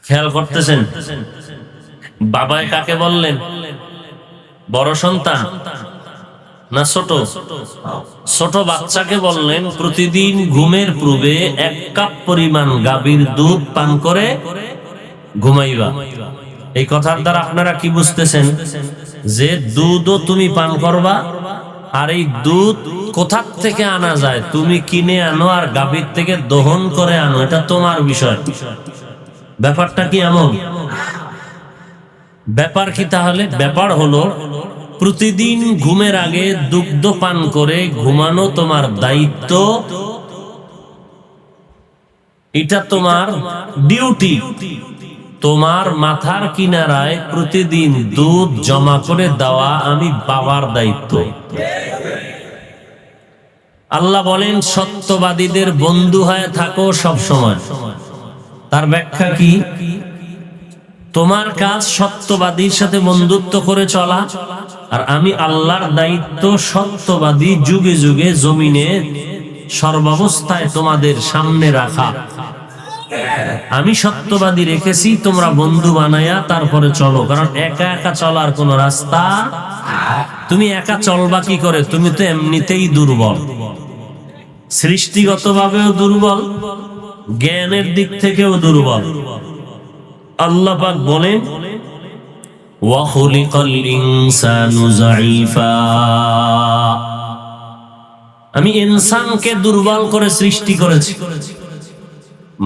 খেয়াল করতেছেন বাবায় কাকে বললেন বড় সন্তান না ছোট ছোট বাচ্চাকে বললেন প্রতিদিন ঘুমের পূর্বে 1 কাপ পরিমাণ গাভীর দুধ পান করে ঘুমাইবা এই কথার দ্বারা আপনারা কি বুঝতেছেন যে দুধও তুমি পান করবা আর এই দুধ কোথা থেকে আনা যায় তুমি কিনে আনো আর গাভীর থেকে দহন করে আনো এটা তোমার বিষয় ব্যাপারটা কি এমন ব্যাপার কি তাহলে ব্যাপার হলো প্রতিদিন ঘুমের আগে দুগ্ধ পান করে ঘুমানো তোমার দায়িত্ব এটা তোমার ডিউটি তোমার মাথার কিনারায় প্রতিদিন দুধ জমা করে দেওয়া আমি বাবার দায়িত্ব আল্লাহ বলেন সত্যবাদীদের বন্ধু হয়ে থাকো সব সময় তার ব্যাখ্যা কি তোমার কাজ সত্যবাদীর সাথে বন্ধুত্ব করে চলা, আর আমি আল্লাহর দায়িত্ব সত্যবাদী যুগে যুগে জমিনে সর্বাবস্থায় তোমাদের সামনে রাখা। আমি সত্যবাদী রেখেছি, তোমরা বন্ধু বানায়া তারপরে চলো, কারণ একা একা চলার কোন রাস্তা। তুমি একা চলবা কি করে? তুমি তো এমনিতেই দুর্বল, সৃষ্টিগতভাবেও দুর্বল, জ্ঞানের দিক থেকেও দুর্বল। আল্লাহ পাক বলেন ওয়া খুলিকাল ইনসানু যায়ীফা, আমি ইনসানকে দুর্বল করে সৃষ্টি করেছি।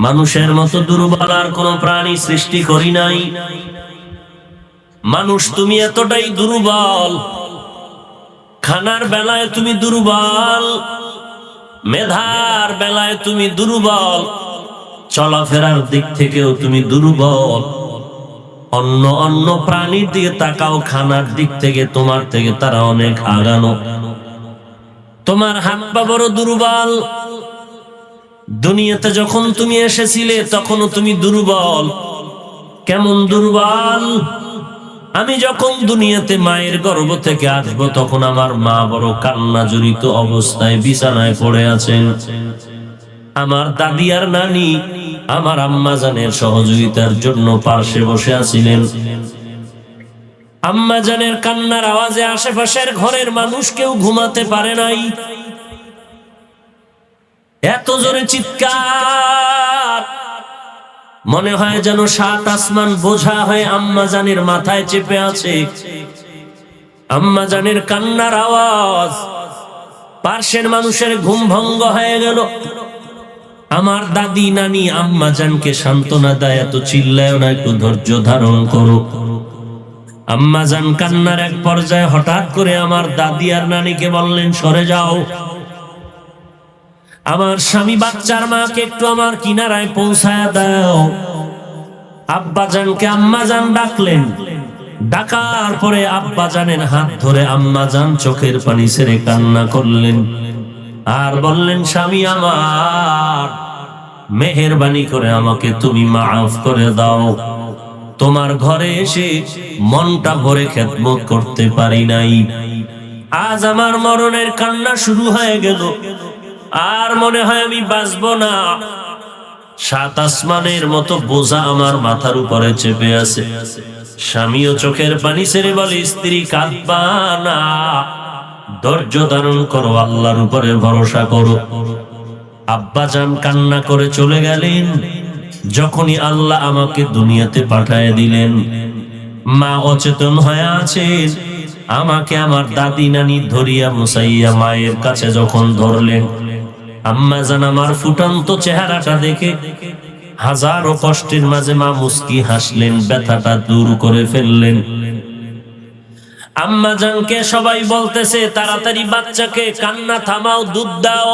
মানুষের মতো দুর্বল আর কোন প্রাণী সৃষ্টি করি নাই। মানুষ তুমি এতটাই দুর্বল, খানার বেলায় তুমি দুর্বল, মেধার বেলায় তুমি দুর্বল, চলাফেরার দিক থেকেও তুমি দুর্বল। অন্য অন্য প্রাণীর দিকে তাকাও, খানার দিক থেকে তোমার থেকে তারা অনেক আগানো। তোমার হাত পা বড় দুর্বল। দুনিয়াতে যখন তুমি এসেছিলে তখনও তুমি দুর্বল। কেমন দুর্বল? আমি যখন দুনিয়াতে মায়ের গর্ভ থেকে আসবো তখন আমার মা বড় কান্না জড়িত অবস্থায় বিছানায় পড়ে আছেন। আমার দাদি আর নানি আমার আম্মা জানের সহযোগিতার জন্য পাশে বসে আছিলেন। আম্মা জানের কান্নার আওয়াজে আশেপাশের ঘরের মানুষ কেউ ঘুমাতে পারে নাই। এত জোরে চিৎকার, মনে হয় যেন 7 আসমান বোঝা হয়ে আম্মা জানের মাথায় চেপে আছে। আম্মা জানের কান্নার আওয়াজ, পার্শ্বের মানুষের ঘুম ভঙ্গ হয়ে গেল। আমার দাদি নানি আম্মা জানকে সান্ত্বনা দেয়, এত চিল্লায় না, একটু ধৈর্য ধারণ করো। আম্মা জান কান্নার এক পর্যায়ে হঠাৎ করে আমার দাদি আর নানিকে বললেন, সরে যাও। আমার স্বামী বাচ্চার মাকে একটু আমার কিনারায় পৌঁছায় দাও। আব্বা জানকে আম্মা জান ডাকলেন। ডাকার পরে আব্বা জানের হাত ধরে আম্মা জান চোখের পানি ছেড়ে কান্না করলেন আর বললেন, স্বামী আমার, মেহেরবানি করে আমাকে তুমি মাফ করে দাও। তোমার ঘরে এসে মনটা ভরে খেদমত করতে পারি নাই। আজ আমার মরণের কান্না শুরু হয়ে গেল, আর মনে হয় আমি বাঁচবো না। 7 আসমানের মতো বোঝা আমার মাথার উপরে চেপে আছে। স্বামীও চোখের পানি ছেড়ে বলে, স্ত্রী কাঁদবা না, ধৈর্য ধারণ করো, আল্লাহর উপরে ভরসা করো। আব্বা জান কান্না করে চলে গেলেন। যখনই আল্লাহ আমাকে দুনিয়াতে পাঠায় দিলেন, মা অচেতন হয়ে আছেন। আমাকে আমার দাদি নানি ধরিয়া মুসাইয়া মায়ের কাছে যখন ধরলেন, আম্মা জান আমার ফুটন্ত চেহারাটা দেখে হাজারো কষ্টের মাঝে মা মুস্কি হাসলেন, ব্যথাটা দূর করে ফেললেন। আম্মা জানকে সবাই বলতেছে, তাড়াতাড়ি বাচ্চাকে কান্না থামাও, দুধ দাও।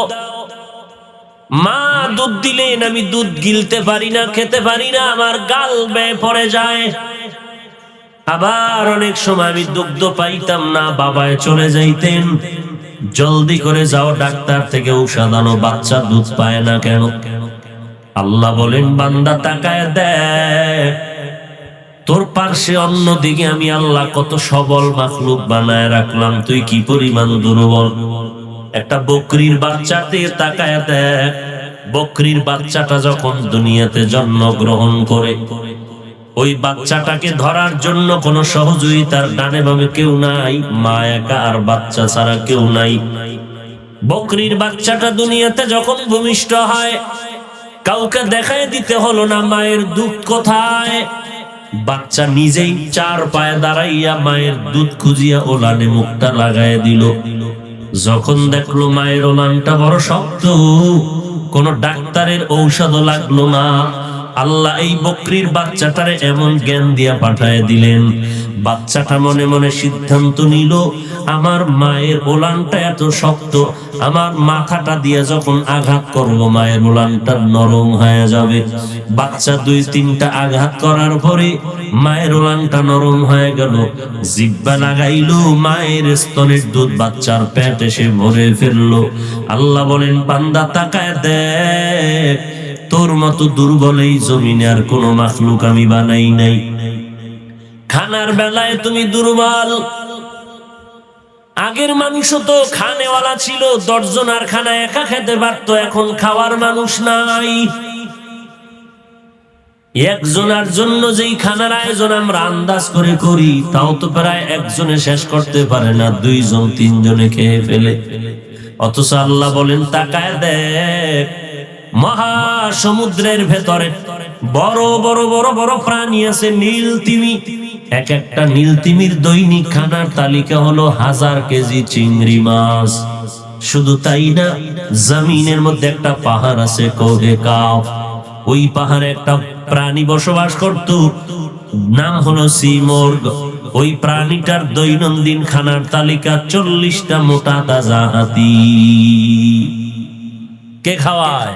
মা দুধ দিলেন, আমি দুধ গিলতে পারি না, খেতে পারি না, আমার গাল বেয়ে পড়ে যায়। আবার অনেক সময় আমি দুগ্ধ পাইতাম না, বাবায় চলে যাইতেন, জলদি করে যাও ডাক্তার থেকে ঔষধ আনো, বাচ্চা দুধ পায় না কেন? আল্লাহ বলেন, বান্দা তাকায় দেখ, তোর পার্শ্বে অন্যদিকে আমি আল্লাহ কত সবল মাখলুক বানায় রাখলাম, তুই কি পরিমাণ দুর্বল। একটা বকরির বাচ্চাতে তাকায় দেখ, বকরির বাচ্চাটা যখন দুনিয়াতে জন্মগ্রহণ করে, ওই বাচ্চাটাকে ধরার জন্য কোনো সহযোগিতার ডানে বামে কেউ নাই, মা একা আর বাচ্চা ছাড়া কেউ নাই। বকরির বাচ্চাটা দুনিয়াতে যখন ভূমিষ্ঠ হয়, কাউকে দেখায় দিতে হলো না মায়ের দুধ কোথায়। বাচ্চা নিজেই 4 পায়ে দাঁড়াইয়া মায়ের দুধ খুঁজিয়া ওলানে মুখটা লাগায় দিল। যখন দেখলো মায়ের ওলানটা বড় শক্ত, কোন ডাক্তারের ঔষধও লাগলো না, আল্লাহ এই বকরির বাচ্চাটারে এমন জ্ঞান দিয়া পাঠায় দিলেন। বাচ্চাটা মনে মনে সিদ্ধান্ত নিল, আমার মায়ের ওলানটা এত শক্ত, আমার মাথাটা দিয়ে যখন আঘাত করব মায়ের ওলানটা নরম হয়ে যাবে। বাচ্চা 2-3টা আঘাত করার পরে মায়ের ওলানটা নরম হয়ে গেল। জিহ্বা লাগাইলো, মায়ের স্তনের দুধ বাচ্চার পেট এসে ভরে ফেললো। আল্লাহ বলেন, বান্দা তাকায় দেখ, তোর মতো দুর্বল এই জমিনে আর কোনো মাখলুক আমি বানাই নাই। খানার বেলায় তুমি দুর্বল। আগের মানুষও তো খানেওয়ালা ছিল, 10 জনের খানা একা খেতে পারতো, এখন খাওয়ার মানুষ নাই। একজনের জন্য যেই খানার আয়োজন আমরা আন্দাজ করে করি, তাও তো প্রায় একজনে শেষ করতে পারে না, 2 জন 3 জনে খেয়ে ফেলে। অথচ আল্লাহ বলেন তাকায় দেখ, মহাসমুদ্রের ভেতরে বড় বড় বড় বড় প্রাণী আছে, নীল তিমি। এক একটা নীল তিমির দৈনিক খানার তালিকা হলো 1000 কেজি চিংড়ি মাছ। শুধু তাই না, জমিনের মধ্যে একটা পাহাড় আছে কোহে কাফ, ওই পাহাড়ে একটা প্রাণী বসবাস করত, নাম হলো সিমর্গ। ওই প্রাণীটার দৈনন্দিন খানার তালিকা 40টা মোটা তাজা হাতি। কে খাওয়ায়?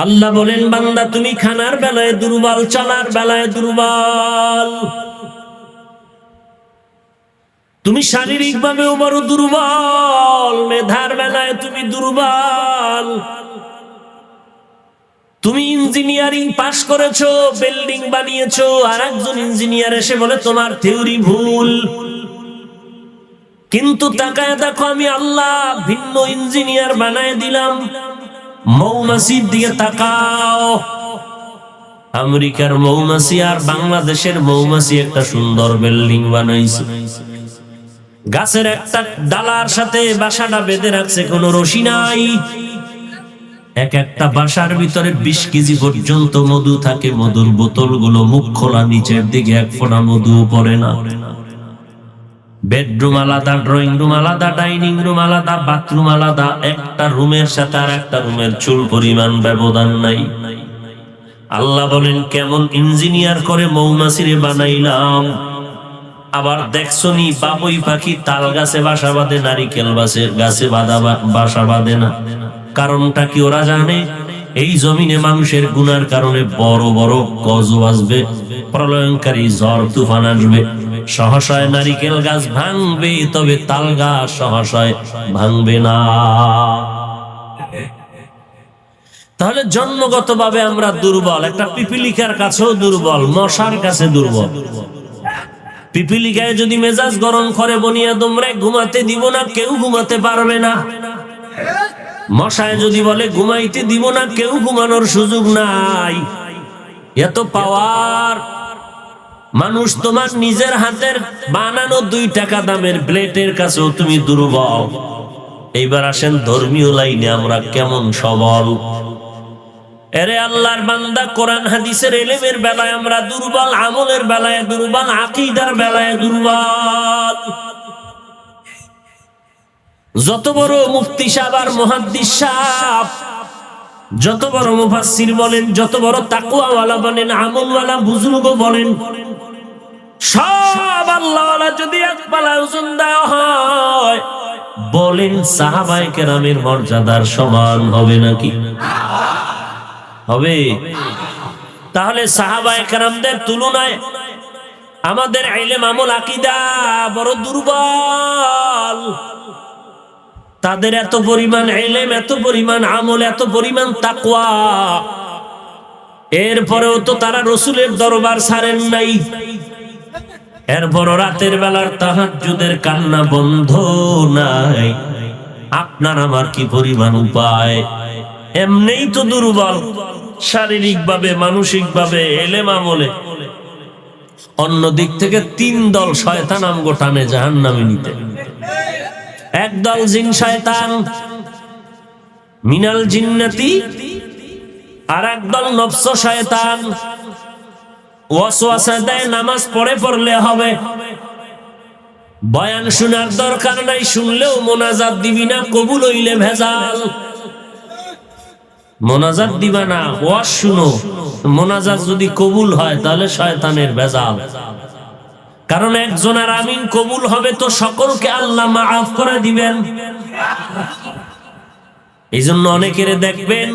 আল্লাহ বলেন বান্দা তুমি খানার বেলায় দুর্বল, চলার বেলায় দুর্বল, তুমি শারীরিক ভাবেও বড় দুর্বল, মেধার বেলায় তুমি দুর্বল। তুমি ইঞ্জিনিয়ারিং পাশ করেছো, বিল্ডিং বানিয়েছো, আর একজন ইঞ্জিনিয়ার এসে বলে তোমার থিওরি ভুল। কিন্তু তাকায় দেখো আমি আল্লাহ ভিন্ন ইঞ্জিনিয়ার বানায় দিলাম। মৌমাছির দিকে তাকাও, আমেরিকার মৌমাছি আর বাংলাদেশের মৌমাছি একটা সুন্দর বিল্ডিং বানাইছে। গাছের একটা ডালার সাথে বাসাটা বেঁধে রাখছে, কোনো রশি নাই। এক একটা বাসার ভিতরে 20 কেজি পর্যন্ত মধু থাকে। মধুর বোতলগুলো মুখ খোলা, নিচের দিকে 1 ফোঁটা মধু পড়ে না। বেডরুম আলাদা, ড্রয়িং রুম আলাদা, ডাইনিং রুম আলাদা, বাথরুম আলাদা। একটা রুমের সাথে আর একটা রুমের চুল পরিমাণ ব্যবধান নাই। আল্লাহ বলেন কেমন ইঞ্জিনিয়ার করে মৌমাছিরে বানাইলাম। আবার দেখছো নি বাবুই পাখি তাল গাছে বাসা বাঁধে, নারিকেল গাছে বাসা বাঁধে না। কারণটা কি ওরা জানে? এই জমিনে মানুষের গুনার কারণে বড় বড় গজব আসবে, প্রলয়ঙ্কারী ঝড় তুফান আসবে। সহসায় নারিকেল গাছ ভাঙবে, তবে তাল গাছ সহসায় ভাঙবে না। তাহলে জন্মগত ভাবে আমরা দুর্বল। একটা পিপিলিকার কাছেও দুর্বল, মশার কাছে দুর্বল। পিপিলিকায় যদি মেজাজ গরম করে বনিয়াদম রে ঘুমাতে দিব না, কেউ ঘুমাতে পারবে না। মশায় যদি বলে ঘুমাইতে দিব না, কেউ ঘুমানোর সুযোগ নাই। এত পাওয়ার। মানুষ তোমার নিজের হাতের বানানো 2 টাকা দামের প্লেটের কাছেও তুমি দুর্বল। এইবার আসেন ধর্মীয় লাইনে আমরা কেমন সবল। এরে আল্লাহর বান্দা, কোরআন হাদিসের ইলমের বেলায় আমরা দুর্বল, আমলের বেলায় দুর্বল, আকীদার বেলায় দুর্বল। যত বড় মুফতি সাহেব আর মুহাদ্দিস সাহেব, যত বড় মুফাসসির বলেন, যত বড় তাকওয়াওয়ালা বলেন, আমলওয়ালা বুজুর্গ বলেন, সব আল্লাহওয়ালা যদি এক পালা ওজন দেওয়া হয়, বলেন সাহাবায়ে কেরামের মর্যাদার সমান হবে নাকি? হবে। তাহলে সাহাবায়ে কেরামদের তুলনায় আমাদের ইলম, আমল, আকীদা বড় দুর্বল। তাদের এত পরিমাণ ইলম, এত পরিমাণ আমল, এত পরিমাণ তাকওয়া, এরপরেও তো তারা রাসূলের দরবার ছাড়েন নাই। এরপর রাতের বেলার তাহাজ্জুদের কান্না বন্ধ নাই। আপনার আমার কি পরিমাণ উপায়! এমনিই তো দুর্বল, শারীরিক ভাবে, মানসিক ভাবে, ইলম আমলে। অন্য দিক থেকে 3 দল শয়তান আমগো টানে জাহান্নামে নিতে। এক দল জিন শয়তান, মিনাল জিন্নাতি, আর এক দল নফস শয়তান। ওয়াসওয়াসা দেয় নামাজ পড়লে হবে, বয়ান শোনার দরকার নাই, শুনলেও মোনাজাত দিবি না, কবুল হইলে ভেজাল। মোনাজাত দিবা না, ওয়াজ শুনো, মোনাজাত যদি কবুল হয় তাহলে শয়তানের ভেজাল। কারণ একজনের আমিন কবুল হবে তো সকলকে আল্লাহ মাফ করে দিবেন। এই জন্য অনেকের দেখবেন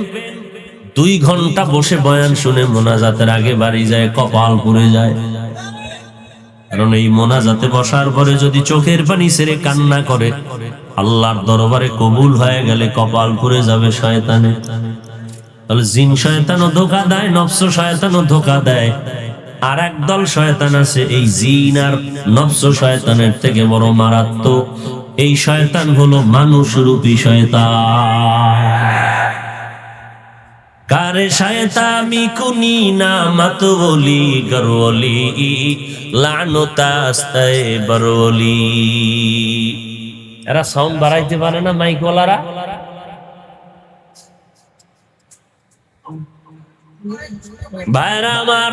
2 ঘন্টা বসে বয়ান শুনে মোনাজাতের আগে বাড়ি যায়, কপাল পুড়ে যায়। কারণ এই মোনাজাতে বসার পরে যদি চোখের পানি ছেড়ে কান্না করে, আল্লাহর দরবারে কবুল হয়ে গেলে কপাল পুড়ে যাবে শয়তানের। তাহলে জিন শয়তানও ধোঁকা দেয়, নফস শয়তানও ধোঁকা দেয়। আর একদল শয়তান আছে এই জিন আর নফস শয়তানের থেকে বড় মারাত্মক। এই শয়তান হলো মানুষরূপী শয়তান। কারে শয়তানি কুনি না মাতওলি গরওলি লানতাস্তায় বরওলি। এরা সাউন্ড বাড়াইতে পারে না মাইকওয়ালারা? ভাইরা আমার,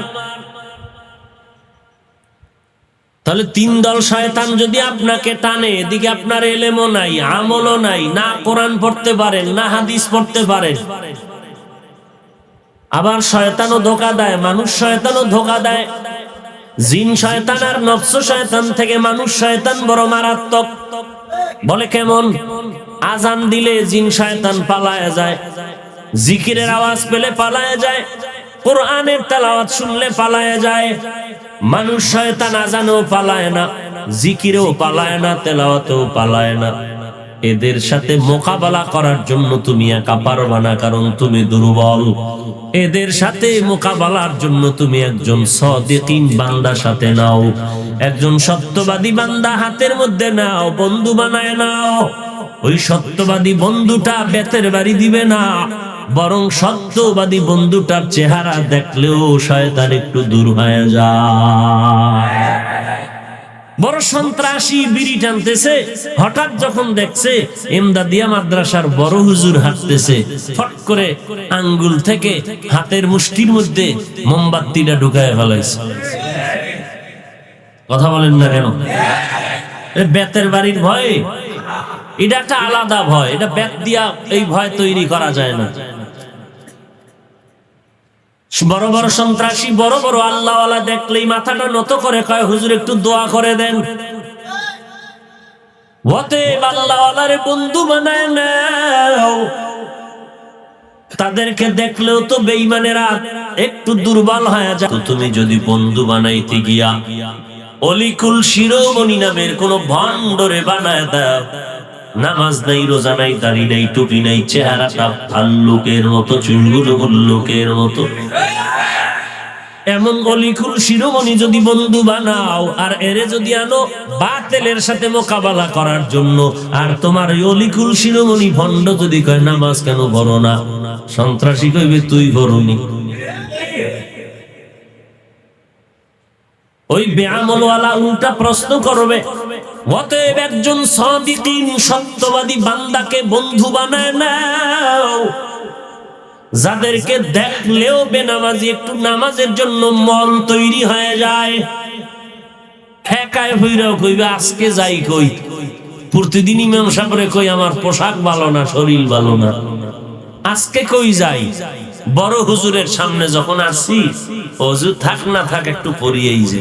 তাহলে তিন দল শয়তান যদি আপনাকে টানে, এদিকে আপনার এলেমও নাই, আমলও নাই, না কোরআন পড়তে পারেন, না হাদিস পড়তে পারেন। আবার শয়তানও ধোঁকা দেয়, মানুষ শয়তানও ধোঁকা দেয়। জিন শয়তান আর নফস শয়তান থেকে মানুষ শয়তান বড় মারাত্মক। বলে কেমন? আজান দিলে জিন শয়তান পালায়া যায়, জিকিরের আওয়াজ পেলে পালায়া যায়, কোরআনের তেলাওয়াত শুনলে পালায়া যায়। মানুষ শয়তান আজানেও পালায় না, জিকিরেও পালায় না, তেলাওয়াতেও পালায় না। এদের সাথে মোকাবেলা করার জন্য তুমি একা পারবা না, কারণ তুমি দুর্বল। এদের সাথে মোকাবেলার জন্য তুমি একজন সাদিকিন বান্দা সাথে নাও, একজন সত্যবাদী বান্দা হাতের মধ্যে নাও, বন্ধু বানায় নাও। ওই সত্যবাদী বন্ধুটা বেতের বাড়ি দিবে না, বরং সত্যবাদী বন্ধুটার চেহারা দেখলেও শয়তান একটু দূর হয়ে যায়। বড় সন্ত্রাসী বিড়ি টানতেছে, হঠাৎ যখন দেখছে এমদাদিয়া মাদ্রাসার বড় হুজুর হাঁটতেছে, ফট করে আঙ্গুল থেকে হাতের মুষ্টির মধ্যে মোমবাতিটা ঢুকায় ফেলাইছে। কথা বলেন না কেন? বেতের বাড়ির ভয়, এটা একটা আলাদা ভয়। এটা বেত দিয়া এই ভয় তৈরি করা যায় না। বড় বড় সন্ত্রাসী, বড় বড় আল্লাহওয়ালা দেখলেই মাথাটা নত করে কয়, হুজুর একটু দোয়া করে দেন। অতএব আল্লাহওয়ালারে বন্ধু বানায় নাও। তাদেরকে দেখলেও তো বেঈমানেরা একটু দুর্বল হয়ে যায়। তুমি যদি বন্ধু বানাইতে গিয়া অলিকুল শিরোমণি নামের কোন ভণ্ডরে বানায় দাও, নামাজ নাই, রোজা নাই, দাড়ি নাই, টুপি নাই, চেহারাটা ভাল্লুকের মতো, চুলগুলো ভাল্লুকের মতো, এমন অলিকুল শিরোমণি যদি বন্ধু বানাও, আর এরে যদি আনো বাতিলের সাথে মোকাবেলা করার জন্য, আর তোমার অলিকুল শিরোমণি ভণ্ড যদি কয় নামাজ কেন পড়ো না, সন্ত্রাসী কইবে তুই পড়ুনি। ওই বেআমলওয়ালা উল্টা প্রশ্ন করবে। অতএব একজন সাদিকিন সত্যবাদী বান্দাকে বন্ধু বানায় নাও, যাদেরকে দেখলেও বেনামাজি একটু নামাজের জন্য মন তৈরি হয়ে যায়। ঠেকায় হইরাও কইবে আজকে যাই কই, প্রতিদিন ইমাম সাহেবরে কই আমার পোশাক ভালো না, শরীর ভালো না, আজকে কই যাই। বড় হুজুরের সামনে যখন আসি, হুজুর থাক না থাক একটু পড়িয়েই যে।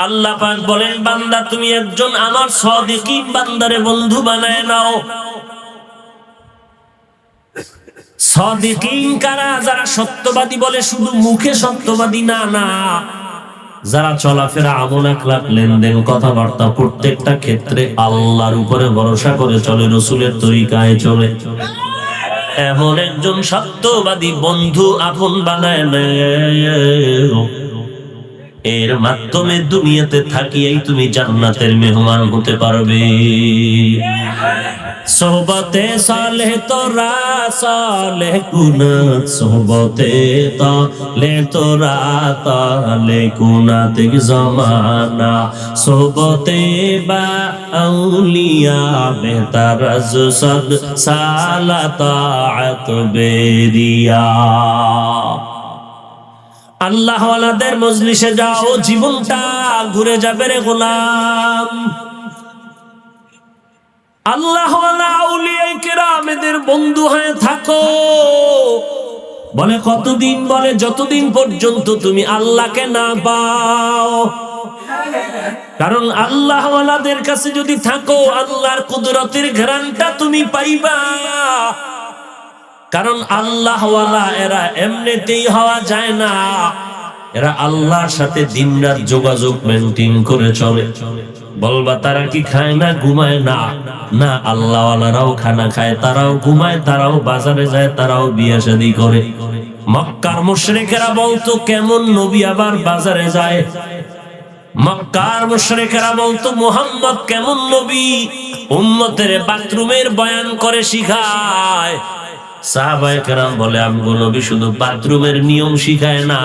আল্লাহ পাক বলেন, বান্দা তুমি একজন আমার সাদিকিন বান্দারে বন্ধু বানায় নাও। সাদিকিন কারা? যারা সত্যবাদী বলে শুধু মুখে সত্যবাদী না, না, যারা চলাফেরা, আমল, আখলাক, লেনদেন, কথাবার্তা প্রত্যেকটা ক্ষেত্রে আল্লাহর উপরে ভরসা করে চলে, রাসূলের তরিকায় চলে, এমন একজন সত্যবাদী বন্ধু আপন বানায় নাও। এর মাধ্যমে দুনিয়াতে থাকিয়েই তুমি জান্নাতের মেহমান হতে পারবে। সোহবতে সালেহ তোরা সালেহ কুনাত, সোহবতে তালে তোরা তালে কুনাত জামানা, সোহবতে বা আউলিয়া বেহতার সাদ সালাতাত বেরিয়া। আল্লাহওয়ালাদের মজলিসে যাও, জীবনটা ঘুরে যাবে রে গোলাম। আল্লাহওয়ালা আউলিয়া কেরামেদের বন্ধু হয়ে থাকো। বলে কতদিন? বলে যতদিন পর্যন্ত তুমি আল্লাহকে না পাও। কারণ আল্লাহওয়ালাদের কাছে যদি থাকো, আল্লাহর কুদরতের ঘ্রাণটা তুমি পাইবা। কারণ আল্লাহওয়ালা এরা এমনিতেই হওয়া যায় না, এরা আল্লাহর সাথে দিনরাত যোগাযোগ মেনটেন করে চলে। বলবা তারা কি খায় না, ঘুমায় না? না, আল্লাহওয়ালারাও খানা খায়, তারাও ঘুমায়, তারাও বাজারে যায়, তারাও বিয়ে শাদী করে। মক্কার মুশরিকেরা বলতো কেমন নবী আবার বাজারে যায়। মক্কার মুশরিকেরা বলতো মুহাম্মদ কেমন নবী, উম্মতের বাথরুমের বয়ান করে শিখায়। সাহাবায়ে কেরাম বলে আমগো নবী শুধু বাথরুমের নিয়ম শিখায় না,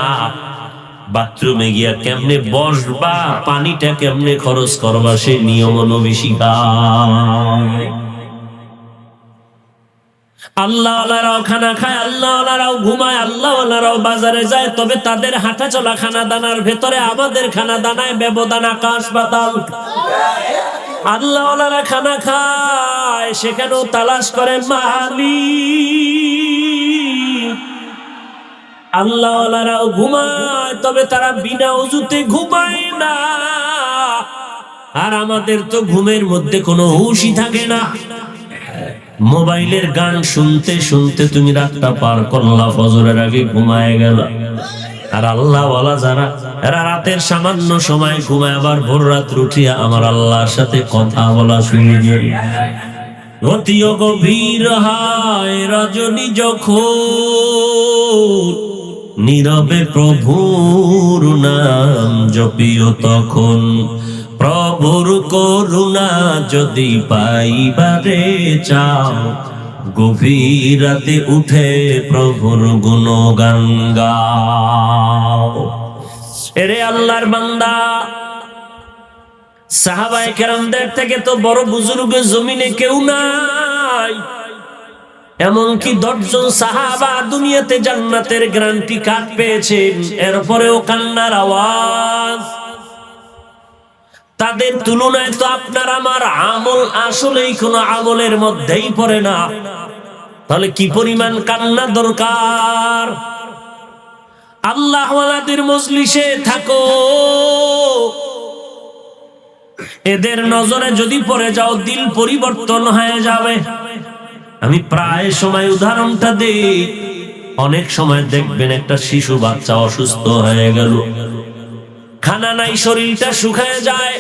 বাথরুমে গিয়া কেমনে বসবা, পানিটা কেমনে খরচ করবা সেই নিয়ম নবী শিখায়। আল্লাহওয়ালারাও খানা খায়, আল্লাহওয়ালারাও ঘুমায়, আল্লাহওয়ালারাও বাজারে যায়, তবে তাদের হাঁটা চলা খানা দানার ভেতরে আমাদের খানা দানায় ব্যবধান আকাশ পাতাল। আল্লাহওয়ালারা খানা খায়, সেখানেও তালাশ করে মালিক। আল্লাহওয়ালারাও ঘুমায়, তবে তারা বিনা ওযুতে ঘুমায় না। আর আমাদের তো ঘুমের মধ্যে কোনো হুঁশই থাকে না। মোবাইলের গান শুনতে শুনতে তুমি রাতটা পার করলা, ফজরের আগে ঘুমায় গেল। আর আল্লাহওয়ালা যারা, এরা রাতের সামান্য সময় ঘুমায়, আবার ভোর রাত উঠিয়া আমার আল্লাহর সাথে কথা বলা শুরু করে। অতিও গভীর হয় রজনী যখন, নীরবে প্রভুর নাম জপিও তখন। প্রভুর করুণা যদি পাইবারে চাও, গভীর রাতে উঠে প্রভুর গুণগান গাও। এরে আল্লাহর বান্দা, সাহাবায়ে কেরামদের থেকে তো বড় বুজুর্গ জমিনে কেউ নাই। এমনকি 10 জন সাহাবা দুনিয়াতে জান্নাতের গ্যারান্টি কার্ড পেয়েছেন, এরপরেও কান্নার আওয়াজ। তাদের তুলনায় তো আপনার আমার আমল আসলেই কোনো আমলের মধ্যেই পড়ে না। তাহলে কি পরিমাণ কান্না দরকার। আল্লাহওয়ালাদের মজলিসে থাকো, এদের নজরে যদি পড়ে যাও দিল পরিবর্তন হয়ে যাবে। আমি প্রায় সময় উদাহরণটা দেই। অনেক সময় দেখবেন একটা শিশু বাচ্চা অসুস্থ হয়ে গেল, খানা নাই, শরীরটা শুকিয়ে যায়,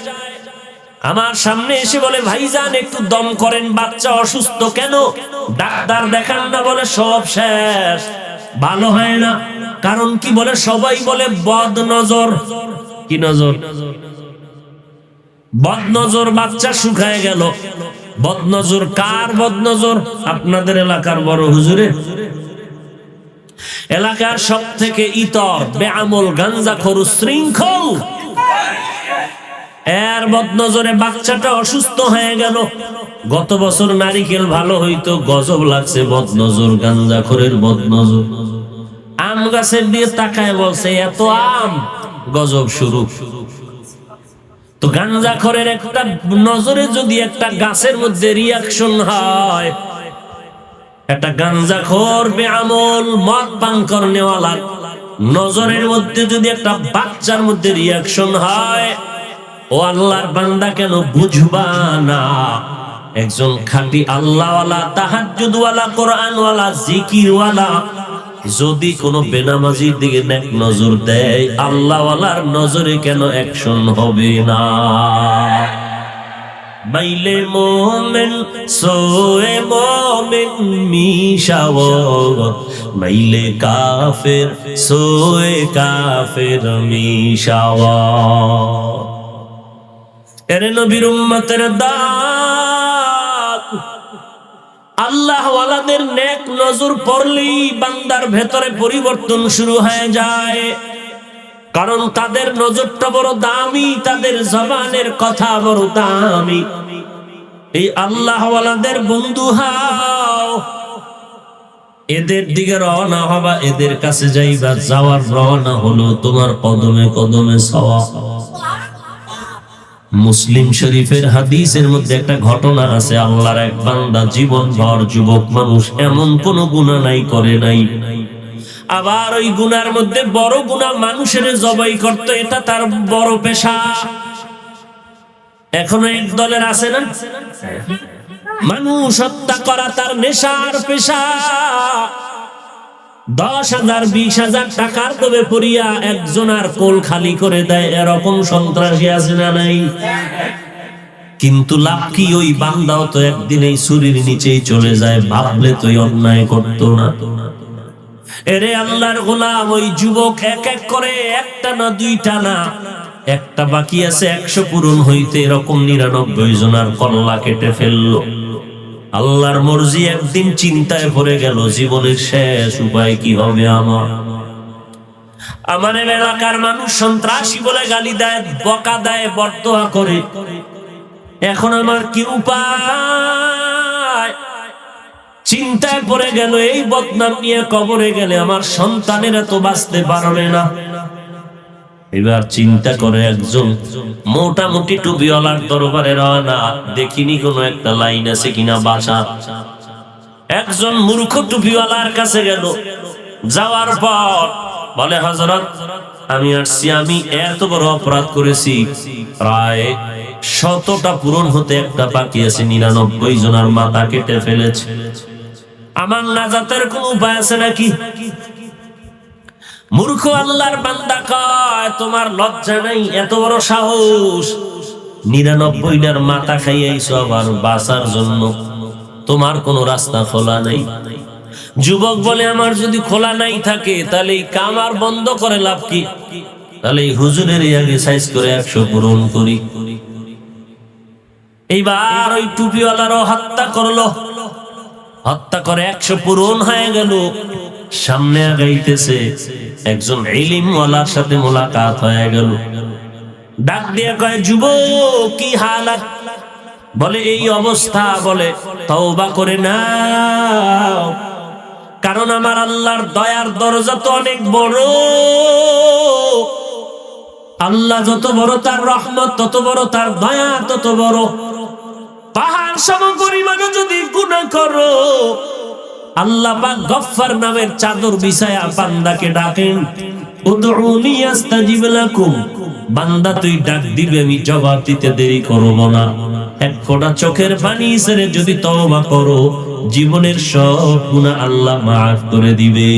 আমার সামনে এসে বলে ভাইজান একটু দম করেন, বাচ্চা অসুস্থ। কেন? ডাক্তার দেখান না, বলে সব শেষ, ভালো হয় না। কারণ কি বলে? সবাই বলে বদ নজর। কি নজর? বদ নজর। বাচ্চা শুকায় গেল, বদ নজর। কার বদ নজর? আপনাদের এলাকার বড় হুজুরের। এলাকার সব থেকে ইতর বেআমল গাঞ্জাখোর শৃঙ্খল, এর বদনজরে বাচ্চাটা অসুস্থ হয়ে গেল। গত বছর নারিকেল ভালো হইতো, গজব লাগছে বদনজর, গাঞ্জাখোরের বদনজর। আম গাছের দিয়ে তাকায় বলছে এত আম, গজব শুরু। তো গাঞ্জাখোরের একটা নজরে যদি একটা গাছের মধ্যে রিয়াকশন হয়, একটা গাঞ্জাখোর বেআমল মদ পান করনেওয়ালার নজরের মধ্যে যদি একটা বাচ্চার মধ্যে রিয়াকশন হয়, ও আল্লাহর বান্দা কেন বুঝবা না? একজন খাঁটি আল্লাহওয়ালা, তাহাজ্জুদওয়ালা, কোরআনওয়ালা, জিকিরওয়ালা যদি কোনো বেনামাজির দিকে নেক নজর দেয়, আল্লাহওয়ালার নজরে কেন অ্যাকশন হবে না? মাইলে মোমেন সোয়ে মোমেন মিশাওয়াত, মাইলে কাফের সোয়ে কাফের মিশাওয়াত। এরে নবীর উম্মতের দাত, আল্লাহওয়ালাদের নেক নজর পড়লেই বান্দার ভেতরে পরিবর্তন শুরু হয়ে যায়। কারণ তাদের নজরটা বড় দামি, তাদের জবানের কথা বড় দামি। এই আল্লাহওয়ালাদের বন্ধু হও, এদের দিকে রওনা হবা, এদের কাছে যাইবা, যাওয়ার রওনা হলো তোমার কদমে কদমে সওয়াব। মুসলিম শরীফের হাদিসের মধ্যে একটা ঘটনা আছে। আল্লাহর এক বান্দা জীবনভর, যুবক মানুষ, এমন কোন গুনাহ নাই করে নাই। আবার ওই গুনার মধ্যে বড় গুনাহ মানুষের জবাই করত, এটা তার বড় পেশা। এখনো এক দলের আছে না, মানুষ হত্যা করা তার নেশার পেশা। 10,000 20,000 টাকার লোভে পড়িয়া একজনের কোল খালি করে দেয়, এরকম সন্ত্রাসী আছে না নাই? কিন্তু লাভ কি? ওই বান্দাও তো একদিন এই ছুরির নিচেই চলে যায়, ভাবলে তো অন্যায় করতো না। এরে আল্লাহর গোলাম, ওই যুবক এক এক করে, একটা না দুইটা না, একটা বাকি আছে 100 পূরণ হইতে, এরকম 99 জনের কল্লা কেটে ফেললো। আল্লাহর মর্জি। একদিন চিন্তায় পড়ে গেল, জীবনের শেষ উপায় কি হবে আমার এলাকার মানুষ সন্ত্রাসী বলে গালি দেয়, বকা দেয়, বরদোয়া করে। এখন আমার কি উপায়? চিন্তায় পড়ে গেল, এই বদনাম নিয়ে কবরে গেলে আমার সন্তানেরা তো বাঁচতে পারবে না। এবার চিন্তা করে একজন মোটামুটি টুপিওয়ালার দরবারে রওনা। দেখিনি কোনো একটা লাইন আছে কিনা বাসা। একজন মূর্খ টুপিওয়ালার কাছে গেল। যাওয়ার পর বলে, হযরত আমি আসছি, আমি এত বড় অপরাধ করেছি, প্রায় 100টা পূরণ হতে একটা বাকি আছে, 99 জনের মাথা কেটে ফেলেছে। আমার নাজাতের কোন উপায় আছে নাকি? মূর্খ আল্লাহর বান্দা কয়, তোমার লজ্জা নাই? এত বড় সাহস! 99টার মাথা খাইয়াইছো আবার বাঁচার জন্য? তোমার কোনো রাস্তা খোলা নাই। যুবক বলে, আমার যদি খোলা নাই থাকে তাহলে এই কাম আর বন্ধ করে লাভ কি? তাহলে এই হুজুরের আগে সাইজ করে 100 পূরণ করি। এইবার ওই টুপিওয়ালারও হত্যা করলো। হত্যা করে 100 পূরণ হয়ে গেল। সামনে আগাইতেছে, একজন ইলমওয়ালার সাথে মোলাকাত হয়ে গেল। ডাক দিয়ে কয়, যুবক কি হালাত? বলে, এই অবস্থা। বলে, তওবা করে নাও, কারণ আমার আল্লাহর দয়ার দরজা তো অনেক বড়। আল্লাহ যত বড়, তার রহমত তত বড়, তার দয়া তত বড়। পাহাড় সম পরিমাণে যদি গুনাহ করো, আল্লাহ পাক গফফার নামের চাদর বিছায়া বান্দাকে ডাকেন, উদউনি আস্তাজিব লাকুম। বান্দা তুই ডাক দিবে, আমি জবাব দিতে দেরি করব না। এক ফোঁটা চোখের পানি ছেড়ে যদি তওবা করো, জীবনের সব গুনাহ আল্লাহ মাফ করে দিবে।